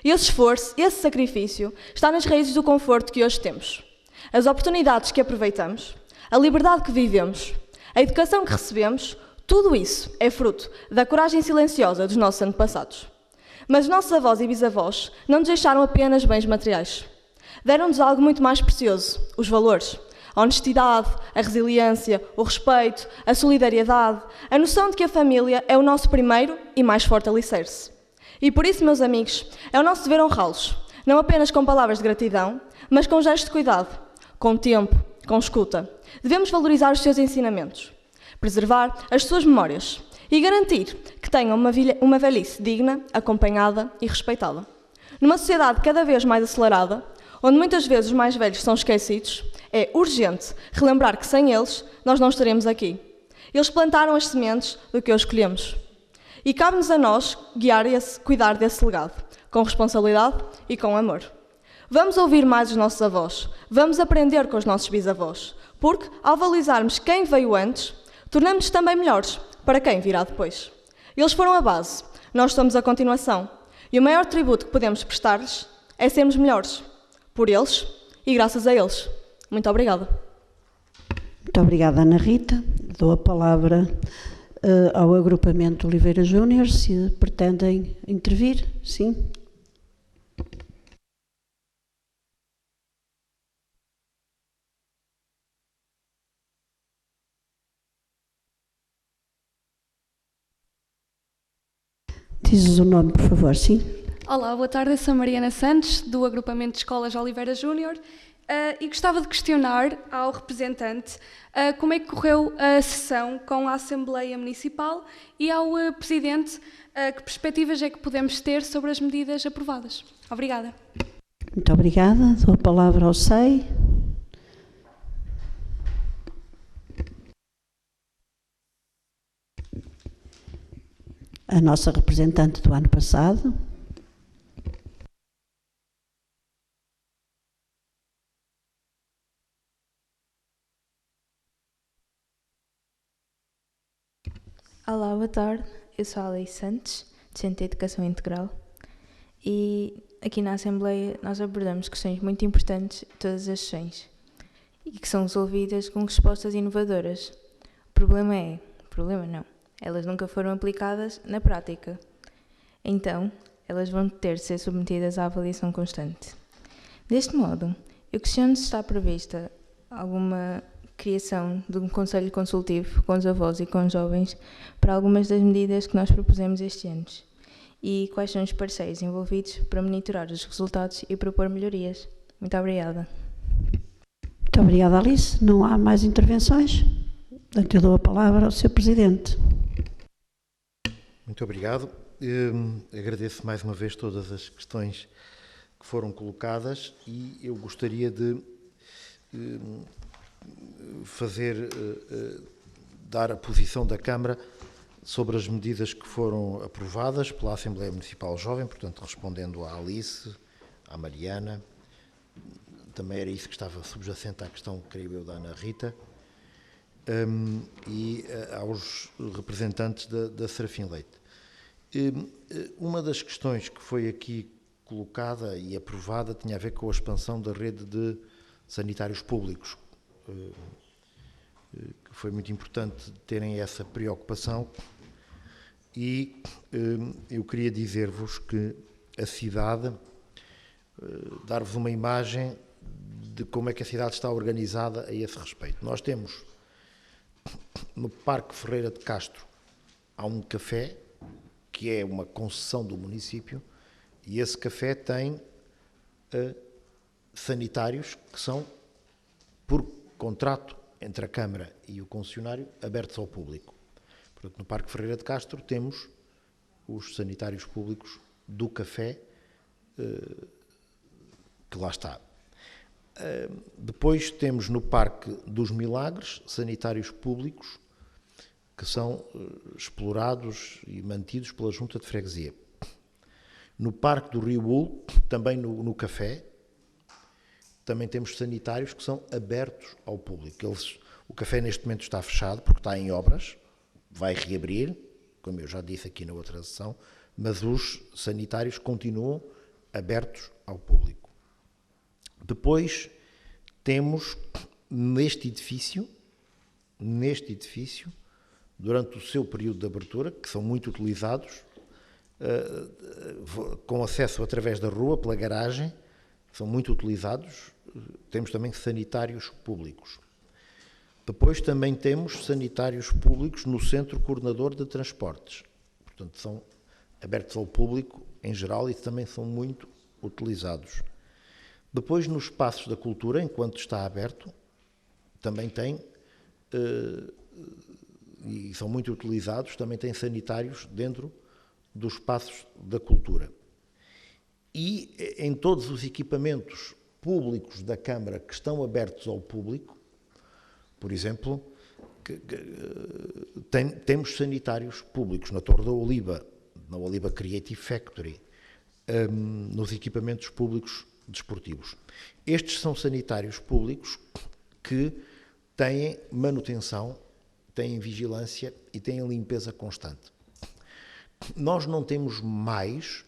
Esse esforço, esse sacrifício, está nas raízes do conforto que hoje temos. As oportunidades que aproveitamos, a liberdade que vivemos, a educação que recebemos, tudo isso é fruto da coragem silenciosa dos nossos antepassados. Mas nossos avós e bisavós não nos deixaram apenas bens materiais. Deram-nos algo muito mais precioso, os valores. A honestidade, a resiliência, o respeito, a solidariedade, a noção de que a família é o nosso primeiro e mais forte alicerce. E por isso, meus amigos, é o nosso dever honrá-los, não apenas com palavras de gratidão, mas com gestos de cuidado, com tempo, com escuta. Devemos valorizar os seus ensinamentos, preservar as suas memórias e garantir que tenham uma velhice digna, acompanhada e respeitada. Numa sociedade cada vez mais acelerada, onde muitas vezes os mais velhos são esquecidos, é urgente relembrar que sem eles nós não estaremos aqui. Eles plantaram as sementes do que hoje escolhemos. E cabe-nos a nós cuidar desse legado, com responsabilidade e com amor. Vamos ouvir mais os nossos avós, vamos aprender com os nossos bisavós, porque, ao valorizarmos quem veio antes, tornamos-nos também melhores para quem virá depois. Eles foram a base, nós somos a continuação, e o maior tributo que podemos prestar-lhes é sermos melhores, por eles e graças a eles. Muito obrigada. Muito obrigada, Ana Rita. Dou a palavra ao agrupamento Oliveira Júnior, se pretendem intervir. Sim. Dizes o nome, por favor, sim. Olá, boa tarde. Eu sou Mariana Santos, do agrupamento de escolas Oliveira Júnior, e gostava de questionar ao representante como é que correu a sessão com a Assembleia Municipal e ao Presidente, que perspectivas é que podemos ter sobre as medidas aprovadas. Obrigada. Muito obrigada. Dou a palavra ao SEI. A nossa representante do ano passado. Olá, boa tarde. Eu sou a Alice Santos, docente de Educação Integral, e aqui na Assembleia nós abordamos questões muito importantes de todas as sessões e que são resolvidas com respostas inovadoras. O problema não, elas nunca foram aplicadas na prática. Então, elas vão ter de ser submetidas à avaliação constante. Deste modo, eu questiono se está prevista alguma criação de um conselho consultivo com os avós e com os jovens para algumas das medidas que nós propusemos este ano e quais são os parceiros envolvidos para monitorar os resultados e propor melhorias. Muito obrigada. Muito obrigada, Alice. Não há mais intervenções? Portanto, eu dou a palavra ao Sr. Presidente. Muito obrigado. Agradeço mais uma vez todas as questões que foram colocadas e eu gostaria de dar a posição da Câmara sobre as medidas que foram aprovadas pela Assembleia Municipal Jovem, portanto, respondendo à Alice, à Mariana, também era isso que estava subjacente à questão, creio eu, da Ana Rita, e aos representantes da Serafim Leite. Uma das questões que foi aqui colocada e aprovada tinha a ver com a expansão da rede de sanitários públicos, que foi muito importante terem essa preocupação e eu queria dizer-vos que a cidade, dar-vos uma imagem de como é que a cidade está organizada a esse respeito. Nós temos no Parque Ferreira de Castro há um café que é uma concessão do município e esse café tem sanitários que são por contrato entre a Câmara e o concessionário abertos ao público. Portanto, no Parque Ferreira de Castro temos os sanitários públicos do café que lá está. Depois temos no Parque dos Milagres sanitários públicos que são explorados e mantidos pela Junta de Freguesia. No Parque do Rio Ulo, também no café, também temos sanitários que são abertos ao público. O café neste momento está fechado porque está em obras, vai reabrir, como eu já disse aqui na outra sessão, mas os sanitários continuam abertos ao público. Depois temos neste edifício, durante o seu período de abertura, que são muito utilizados, com acesso através da rua, pela garagem, são muito utilizados. Temos também sanitários públicos. Depois também temos sanitários públicos no Centro Coordenador de Transportes. Portanto, são abertos ao público em geral e também são muito utilizados. Depois, nos espaços da cultura, enquanto está aberto, também tem, e são muito utilizados, também tem sanitários dentro dos espaços da cultura. E em todos os equipamentos públicos da Câmara que estão abertos ao público, por exemplo, temos sanitários públicos na Torre da Oliva, na Oliva Creative Factory, nos equipamentos públicos desportivos. Estes são sanitários públicos que têm manutenção, têm vigilância e têm limpeza constante. Nós não temos mais,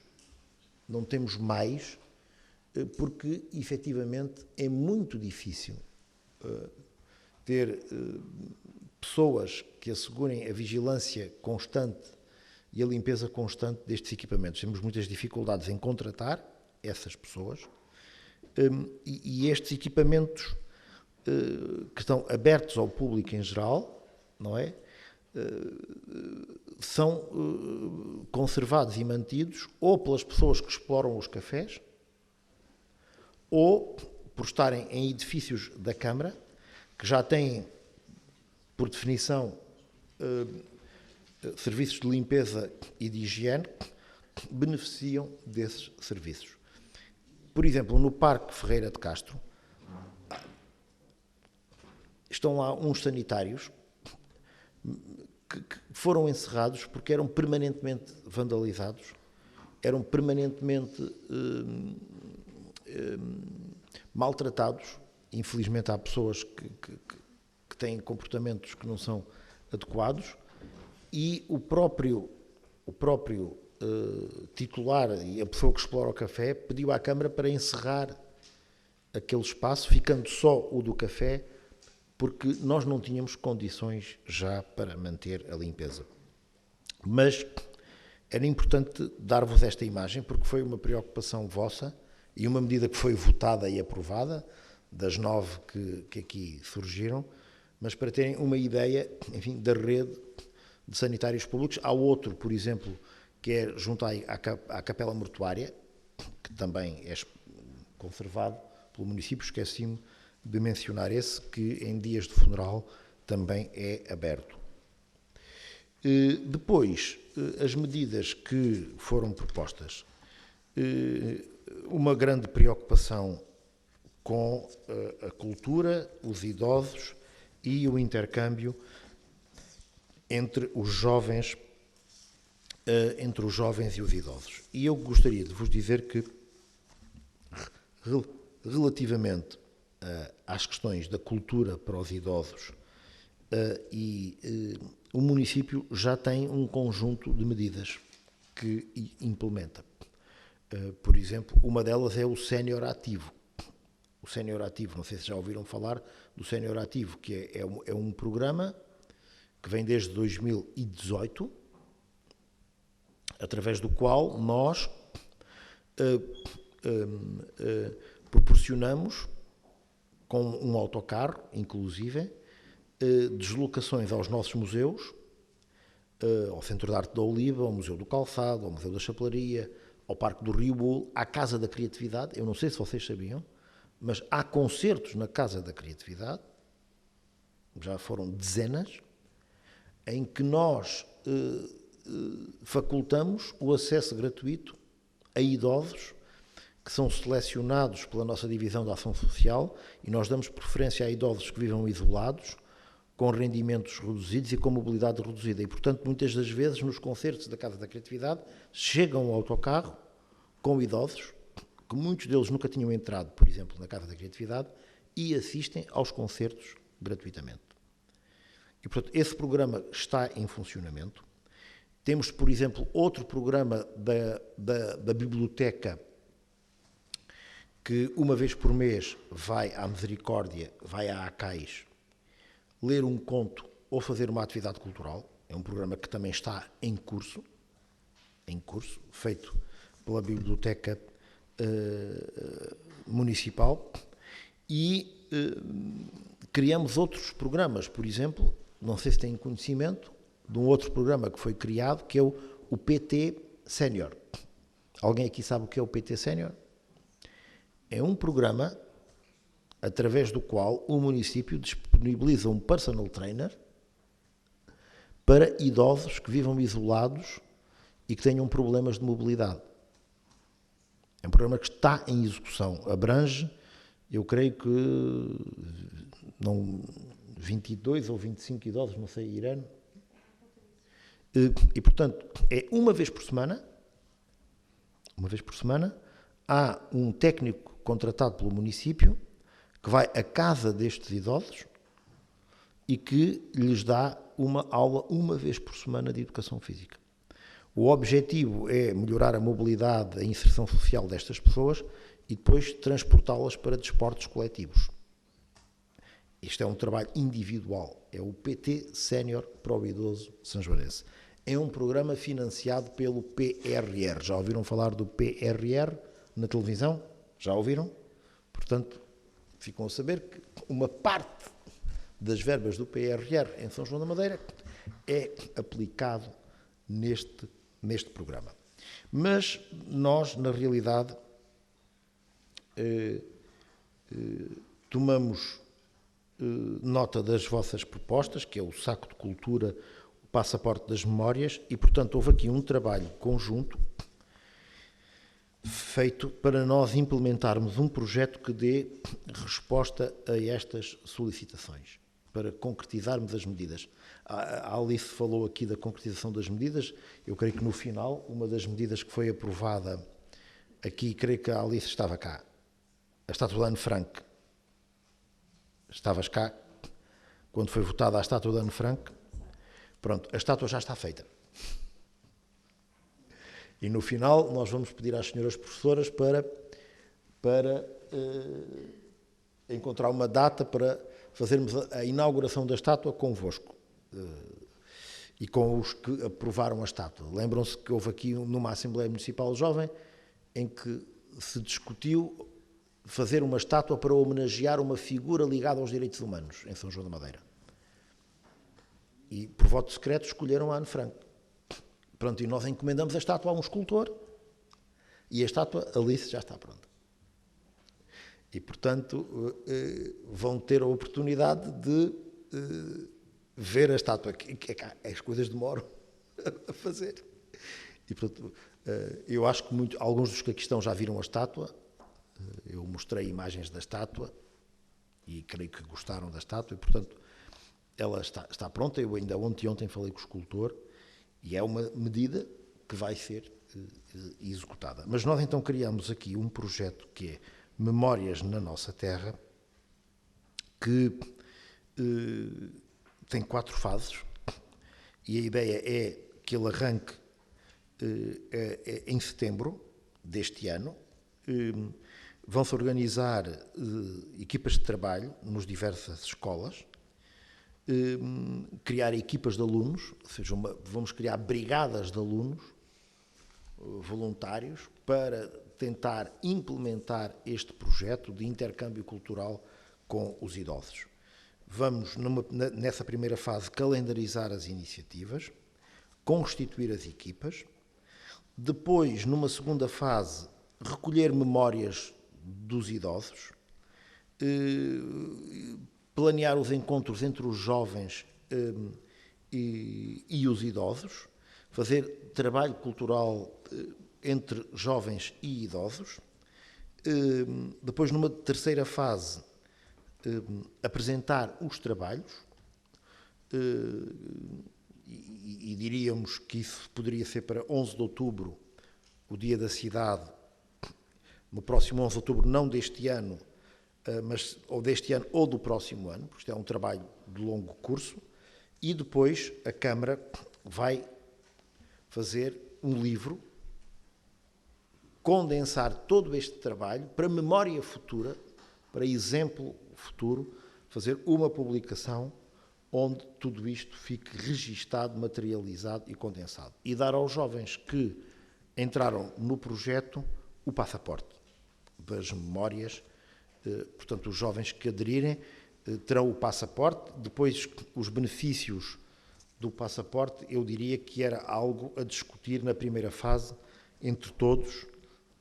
porque efetivamente é muito difícil ter pessoas que assegurem a vigilância constante e a limpeza constante destes equipamentos. Temos muitas dificuldades em contratar essas pessoas e estes equipamentos que estão abertos ao público em geral, não é? São conservados e mantidos ou pelas pessoas que exploram os cafés ou por estarem em edifícios da Câmara que já têm, por definição, serviços de limpeza e de higiene, beneficiam desses serviços. Por exemplo, no Parque Ferreira de Castro, estão lá uns sanitários que foram encerrados porque eram permanentemente vandalizados, eram permanentemente maltratados. Infelizmente há pessoas que têm comportamentos que não são adequados e o próprio titular e a pessoa que explora o café pediu à Câmara para encerrar aquele espaço, ficando só o do café, porque nós não tínhamos condições já para manter a limpeza. Mas era importante dar-vos esta imagem, porque foi uma preocupação vossa e uma medida que foi votada e aprovada, das 9 que aqui surgiram, mas para terem uma ideia, enfim, da rede de sanitários públicos. Há outro, por exemplo, que é junto à Capela Mortuária, que também é conservado pelo município. Esqueci-me de mencionar esse, que em dias de funeral também é aberto. Depois, as medidas que foram propostas. Uma grande preocupação com a cultura, os idosos e o intercâmbio entre os jovens e os idosos. E eu gostaria de vos dizer que, relativamente às questões da cultura para os idosos, o município já tem um conjunto de medidas que implementa. Por exemplo, uma delas é o Sénior Ativo. O Sénior Ativo, não sei se já ouviram falar do Sénior Ativo, que é um programa que vem desde 2018, através do qual nós proporcionamos, com um autocarro, inclusive, deslocações aos nossos museus, ao Centro de Arte da Oliva, ao Museu do Calçado, ao Museu da Chapelaria, ao Parque do Rio Bulo, à Casa da Criatividade. Eu não sei se vocês sabiam, mas há concertos na Casa da Criatividade, já foram dezenas, em que nós facultamos o acesso gratuito a idosos que são selecionados pela nossa divisão de ação social, e nós damos preferência a idosos que vivam isolados, com rendimentos reduzidos e com mobilidade reduzida. E, portanto, muitas das vezes, nos concertos da Casa da Criatividade, chegam ao autocarro com idosos, que muitos deles nunca tinham entrado, por exemplo, na Casa da Criatividade, e assistem aos concertos gratuitamente. E, portanto, esse programa está em funcionamento. Temos, por exemplo, outro programa da biblioteca que uma vez por mês vai à Misericórdia, vai à ACAIS, ler um conto ou fazer uma atividade cultural. É um programa que também está em curso, feito pela Biblioteca Municipal. E criamos outros programas, por exemplo, não sei se têm conhecimento de um outro programa que foi criado, que é o PT Sénior. Alguém aqui sabe o que é o PT Sénior? É um programa através do qual o município disponibiliza um personal trainer para idosos que vivam isolados e que tenham problemas de mobilidade. É um programa que está em execução, abrange, eu creio que 22 ou 25 idosos, não sei, Irene. E, portanto, é uma vez por semana, há um técnico contratado pelo município que vai à casa destes idosos e que lhes dá uma aula uma vez por semana de educação física. O objetivo é melhorar a mobilidade, a inserção social destas pessoas e depois transportá-las para desportos coletivos. Isto é um trabalho individual, é o PT Sénior para o Idoso Sanjoanense. É um programa financiado pelo PRR. Já ouviram falar do PRR na televisão? Já ouviram? Portanto, ficam a saber que uma parte das verbas do PRR em São João da Madeira é aplicado neste programa. Mas nós, na realidade, tomamos nota das vossas propostas, que é o Saco de Cultura, o Passaporte das Memórias, e, portanto, houve aqui um trabalho conjunto feito para nós implementarmos um projeto que dê resposta a estas solicitações, para concretizarmos as medidas. A Alice falou aqui da concretização das medidas. Eu creio que no final, uma das medidas que foi aprovada aqui, creio que a Alice estava cá, a estátua de Anne Frank. Estavas cá quando foi votada a estátua de Anne Frank? Pronto, a estátua já está feita. E no final nós vamos pedir às senhoras professoras para encontrar uma data para fazermos a inauguração da estátua convosco e com os que aprovaram a estátua. Lembram-se que houve aqui numa Assembleia Municipal Jovem em que se discutiu fazer uma estátua para homenagear uma figura ligada aos direitos humanos em São João da Madeira. E, por voto secreto, escolheram a Anne Frank. Pronto, e nós encomendamos a estátua a um escultor e a estátua, Alice, já está pronta. E, portanto, vão ter a oportunidade de ver a estátua, que as coisas demoram a fazer. E, portanto, eu acho que alguns dos que aqui estão já viram a estátua. Eu mostrei imagens da estátua e creio que gostaram da estátua e, portanto, ela está pronta. Eu ainda ontem falei com o escultor e é uma medida que vai ser executada. Mas nós então criamos aqui um projeto que é Memórias na Nossa Terra, que tem 4 fases e a ideia é que ele arranque em setembro deste ano. Vão-se organizar equipas de trabalho nas diversas escolas, criar equipas de alunos, ou seja, vamos criar brigadas de alunos voluntários para tentar implementar este projeto de intercâmbio cultural com os idosos. Vamos, nessa primeira fase, calendarizar as iniciativas, constituir as equipas, depois, numa segunda fase, recolher memórias dos idosos, planear os encontros entre os jovens e os idosos, fazer trabalho cultural entre jovens e idosos. Depois, numa terceira fase, apresentar os trabalhos e diríamos que isso poderia ser para 11 de outubro, o Dia da Cidade, no próximo 11 de outubro, não deste ano, mas ou deste ano ou do próximo ano, porque isto é um trabalho de longo curso, E depois a Câmara vai fazer um livro, condensar todo este trabalho para memória futura, para exemplo futuro, fazer uma publicação onde tudo isto fique registado, materializado e condensado. E dar aos jovens que entraram no projeto o passaporte das memórias. Portanto, os jovens que aderirem terão o passaporte. Depois, os benefícios do passaporte, eu diria que era algo a discutir na primeira fase entre todos.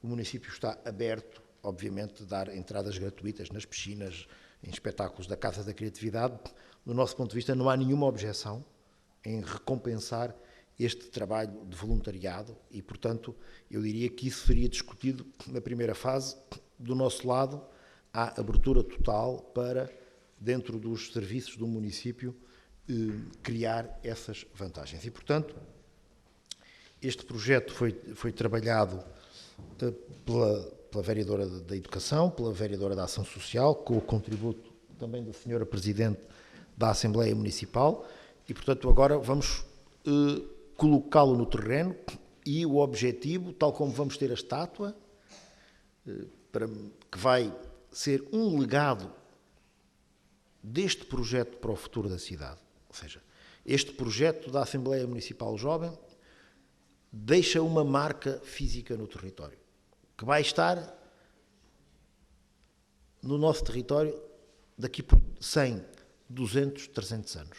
O município está aberto, obviamente, a dar entradas gratuitas nas piscinas, em espetáculos da Casa da Criatividade. Do nosso ponto de vista, não há nenhuma objeção em recompensar este trabalho de voluntariado e, portanto, eu diria que isso seria discutido na primeira fase. Do nosso lado, há abertura total para, dentro dos serviços do município, criar essas vantagens. E, portanto, este projeto foi trabalhado pela vereadora da Educação, pela vereadora da Ação Social, com o contributo também da senhora Presidente da Assembleia Municipal e, portanto, agora vamos colocá-lo no terreno e o objetivo, tal como vamos ter a estátua, que vai ser um legado deste projeto para o futuro da cidade. Ou seja, este projeto da Assembleia Municipal Jovem deixa uma marca física no território, que vai estar no nosso território daqui por 100, 200, 300 anos.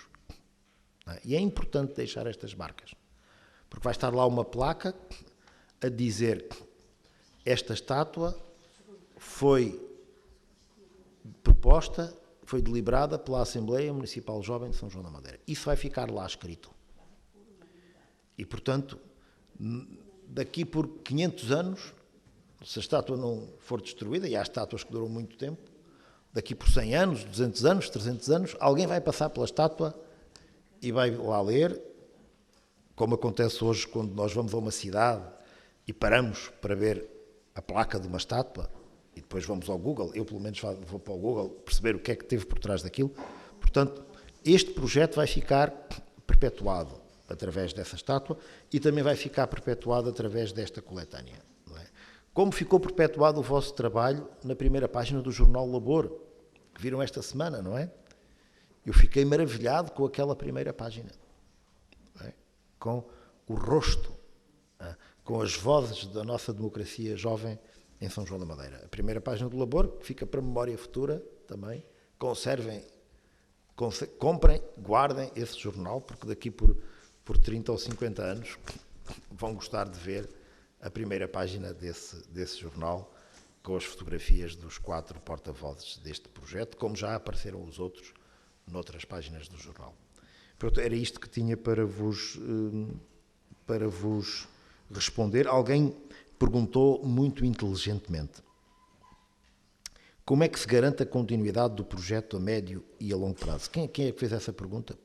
E é importante deixar estas marcas, porque vai estar lá uma placa a dizer que esta estátua foi proposta, foi deliberada pela Assembleia Municipal Jovem de São João da Madeira. Isso vai ficar lá escrito. E, portanto, daqui por 500 anos, se a estátua não for destruída, e há estátuas que duram muito tempo, daqui por 100 anos, 200 anos, 300 anos, alguém vai passar pela estátua e vai lá ler, como acontece hoje quando nós vamos a uma cidade e paramos para ver a placa de uma estátua e depois vamos ao Google, eu pelo menos vou para o Google perceber o que é que teve por trás daquilo. Portanto, este projeto vai ficar perpetuado através dessa estátua e também vai ficar perpetuado através desta coletânea. Não é? Como ficou perpetuado o vosso trabalho na primeira página do jornal Labor, que viram esta semana, não é? Eu fiquei maravilhado com aquela primeira página, não é? Com o rosto, com as vozes da nossa democracia jovem em São João da Madeira. A primeira página do Labor, que fica para memória futura também, conservem, comprem, guardem esse jornal, porque daqui por 30 ou 50 anos vão gostar de ver a primeira página desse jornal com as fotografias dos 4 porta-vozes deste projeto, como já apareceram os outros noutras páginas do jornal. Pronto, era isto que tinha para vos responder. Alguém perguntou muito inteligentemente: como é que se garante a continuidade do projeto a médio e a longo prazo? Quem é que fez essa pergunta?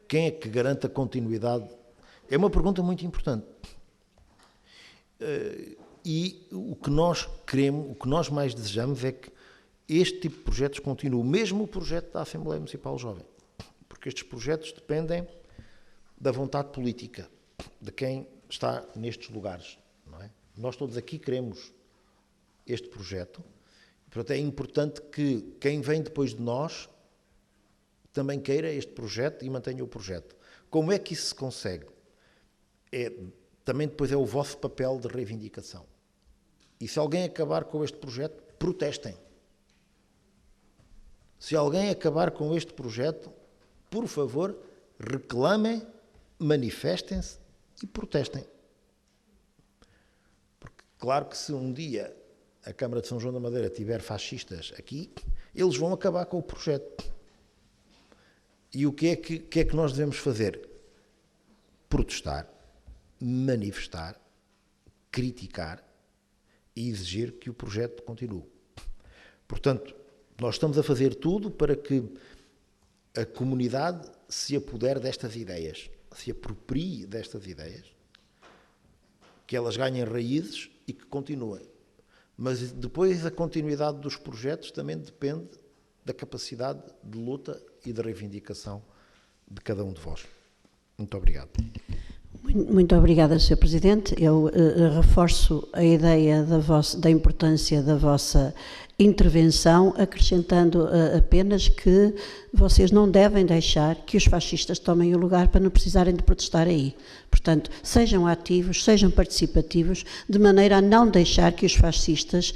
Quem é que garante a continuidade? É uma pergunta muito importante. E o que nós queremos, o que nós mais desejamos é que este tipo de projetos continue, mesmo o projeto da Assembleia Municipal Jovem, porque estes projetos dependem da vontade política de quem está nestes lugares, não é? Nós todos aqui queremos este projeto, portanto é importante que quem vem depois de nós também queira este projeto e mantenha o projeto. Como é que isso se consegue? Também depois é o vosso papel de reivindicação. E se alguém acabar com este projeto, protestem. Se alguém acabar com este projeto, por favor, reclamem, manifestem-se e protestem. Porque, claro que se um dia a Câmara de São João da Madeira tiver fascistas aqui, eles vão acabar com o projeto. E o que é que nós devemos fazer? Protestar, manifestar, criticar e exigir que o projeto continue. Portanto, nós estamos a fazer tudo para que a comunidade se apodere destas ideias, se aproprie destas ideias, que elas ganhem raízes e que continuem. Mas depois a continuidade dos projetos também depende da capacidade de luta e de reivindicação de cada um de vós. Muito obrigado. Muito obrigada, Sr. Presidente. Eu reforço a ideia da importância da vossa intervenção, acrescentando apenas que vocês não devem deixar que os fascistas tomem o lugar para não precisarem de protestar aí. Portanto, sejam ativos, sejam participativos, de maneira a não deixar que os fascistas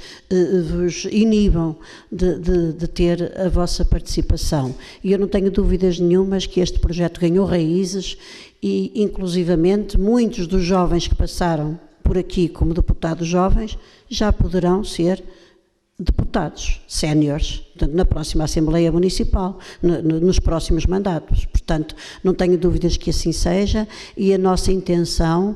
vos inibam de ter a vossa participação. E eu não tenho dúvidas nenhumas que este projeto ganhou raízes e, inclusivamente, muitos dos jovens que passaram por aqui como deputados jovens já poderão ser deputados séniores, portanto, na próxima Assembleia Municipal, nos próximos mandatos. Portanto, não tenho dúvidas que assim seja, e a nossa intenção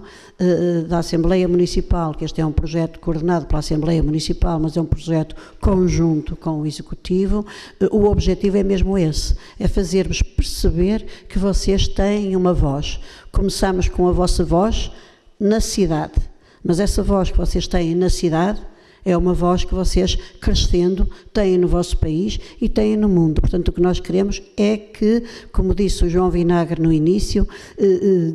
da Assembleia Municipal, que este é um projeto coordenado pela Assembleia Municipal, mas é um projeto conjunto com o Executivo, o objetivo é mesmo esse, é fazer-vos perceber que vocês têm uma voz. Começamos com a vossa voz na cidade, mas essa voz que vocês têm na cidade é uma voz que vocês, crescendo, têm no vosso país e têm no mundo. Portanto, o que nós queremos é que, como disse o João Vinagre no início,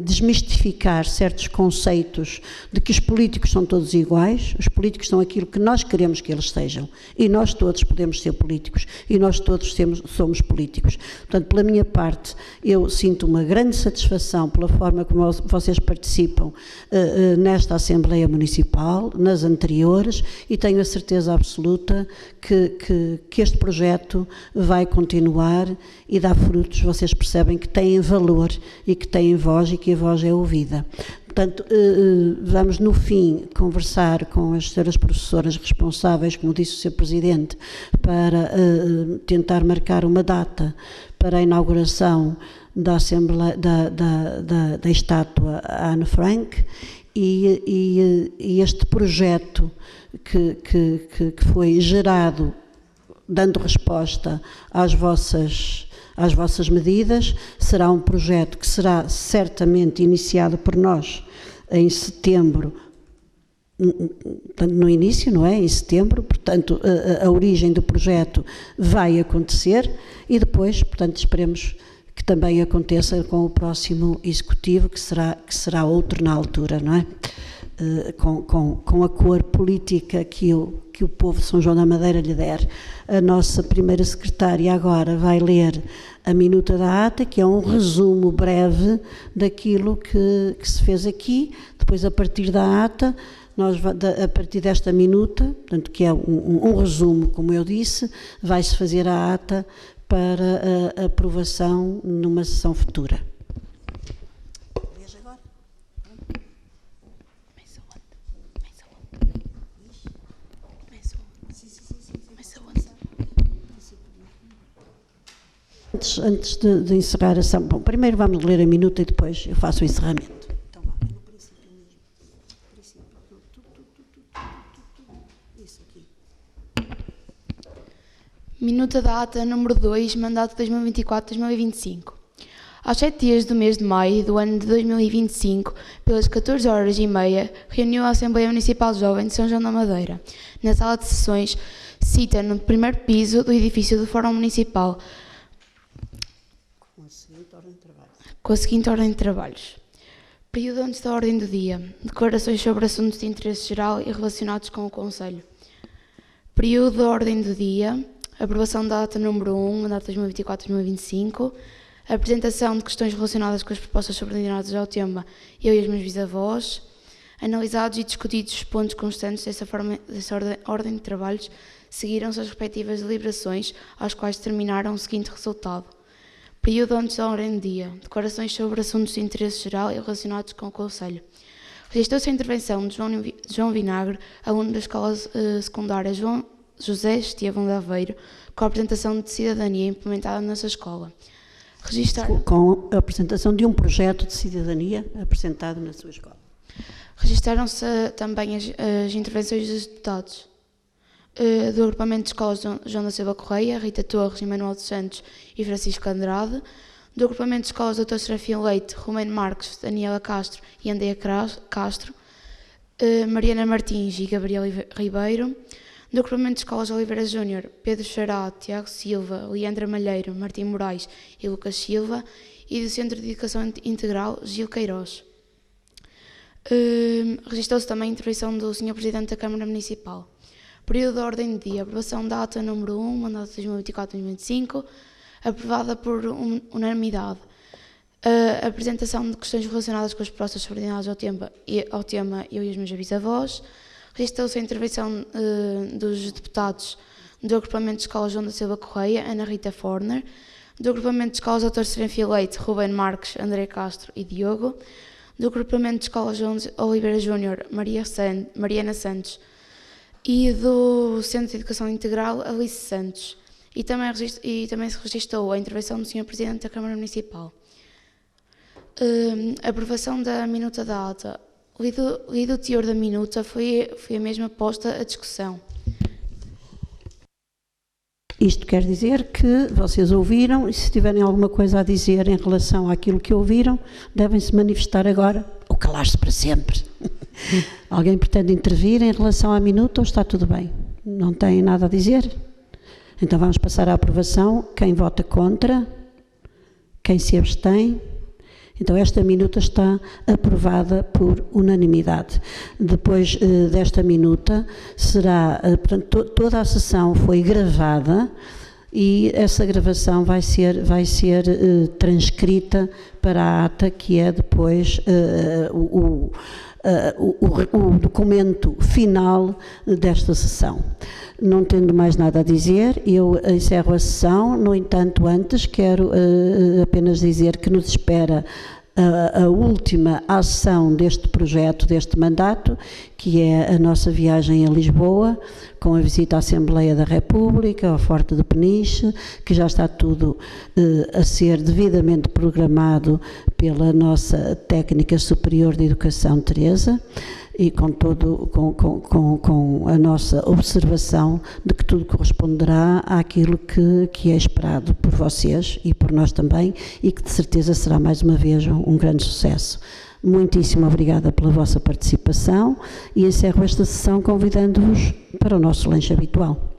desmistificar certos conceitos de que os políticos são todos iguais. Os políticos são aquilo que nós queremos que eles sejam. E nós todos podemos ser políticos. E nós todos somos políticos. Portanto, pela minha parte, eu sinto uma grande satisfação pela forma como vocês participam nesta Assembleia Municipal, nas anteriores, e tenho a certeza absoluta que este projeto vai continuar e dar frutos. Vocês percebem que têm valor e que têm voz e que a voz é ouvida. Portanto, vamos no fim conversar com as senhoras professoras responsáveis, como disse o Sr. Presidente, para tentar marcar uma data para a inauguração da estátua a Anne Frank, e este projeto que foi gerado dando resposta às vossas medidas será um projeto que será certamente iniciado por nós em setembro, no início, não é? Em setembro, portanto, a origem do projeto vai acontecer e depois, portanto, esperemos que também aconteça com o próximo Executivo, que será outro na altura, não é? Com a cor política que o povo de São João da Madeira lhe der. A nossa primeira secretária agora vai ler a minuta da ata, que é um resumo breve daquilo que se fez aqui. Depois, a partir da ata, a partir desta minuta, portanto, que é um resumo, como eu disse, vai-se fazer a ata para a aprovação numa sessão futura. Antes de encerrar a ação, bom, primeiro vamos ler a minuta e depois eu faço o encerramento. Então, no princípio isso aqui. Minuta da ata número 2, mandato 2024-2025. Aos 7 dias do mês de maio do ano de 2025, pelas 14h30, reuniu a Assembleia Municipal Jovem de São João da Madeira, na sala de sessões, cita no primeiro piso do edifício do Fórum Municipal, com a seguinte ordem de trabalhos. Período antes da ordem do dia. Declarações sobre assuntos de interesse geral e relacionados com o Conselho. Período da ordem do dia. Aprovação da ata número 1, mandato 2024-2025. Apresentação de questões relacionadas com as propostas subordinadas ao tema Eu e os meus bisavós. Analisados e discutidos os pontos constantes dessa ordem de trabalhos, seguiram-se as respectivas deliberações, às quais determinaram o seguinte resultado. Período antes da ordem do dia. Declarações sobre assuntos de interesse geral e relacionados com o Conselho. Registrou-se a intervenção de João Vinagre, aluno da Escola Secundária José Estevão de Aveiro, com a apresentação de cidadania implementada nessa escola. Com a apresentação de um projeto de cidadania apresentado na sua escola. Registaram-se também as intervenções dos deputados do agrupamento de escolas João da Silva Correia, Rita Torres, Emanuel dos Santos e Francisco Andrade, do agrupamento de escolas Dr. Serafim Leite, Romano Marques, Daniela Castro e Andrea Castro, Mariana Martins e Gabriel Ribeiro, Do Agrupamento de Escolas Oliveira Júnior, Pedro Xará, Tiago Silva, Leandra Malheiro, Martim Moraes e Lucas Silva. E do Centro de Educação Integral, Gil Queiroz. Registrou-se também a intervenção do Sr. Presidente da Câmara Municipal. Período de ordem de dia, aprovação da ata número 1, mandato 2024-2025, aprovada por unanimidade. Apresentação de questões relacionadas com as propostas subordinadas ao tema Eu e os meus bisavós. Registrou-se a intervenção dos deputados do Agrupamento de Escolas João da Silva Correia, Ana Rita Forner, do Agrupamento de Escolas Dr. Serafim Leite, Ruben Marques, André Castro e Diogo, do Agrupamento de Escolas João Oliveira Júnior, Mariana Santos, e do Centro de Educação Integral, Alice Santos. E também se registrou a intervenção do Sr. Presidente da Câmara Municipal. Aprovação da minuta da ata. Lido o teor da minuta, foi a mesma posta à discussão. Isto quer dizer que vocês ouviram e se tiverem alguma coisa a dizer em relação àquilo que ouviram, devem se manifestar agora ou calar-se para sempre. Alguém pretende intervir em relação à minuta ou está tudo bem? Não tem nada a dizer? Então vamos passar à aprovação. Quem vota contra? Quem se abstém? Então esta minuta está aprovada por unanimidade. Depois desta minuta será, portanto, toda a sessão foi gravada e essa gravação vai ser transcrita para a ata, que é depois o documento final desta sessão. Não tendo mais nada a dizer, eu encerro a sessão. No entanto, antes quero apenas dizer que nos espera a última ação deste projeto, deste mandato, que é a nossa viagem a Lisboa, com a visita à Assembleia da República, ao Forte de Peniche, que já está tudo a ser devidamente programado pela nossa Técnica Superior de Educação, Teresa, e com a nossa observação de que tudo corresponderá àquilo que é esperado por vocês e por nós também, e que de certeza será mais uma vez um grande sucesso. Muitíssimo obrigada pela vossa participação e encerro esta sessão convidando-vos para o nosso lanche habitual.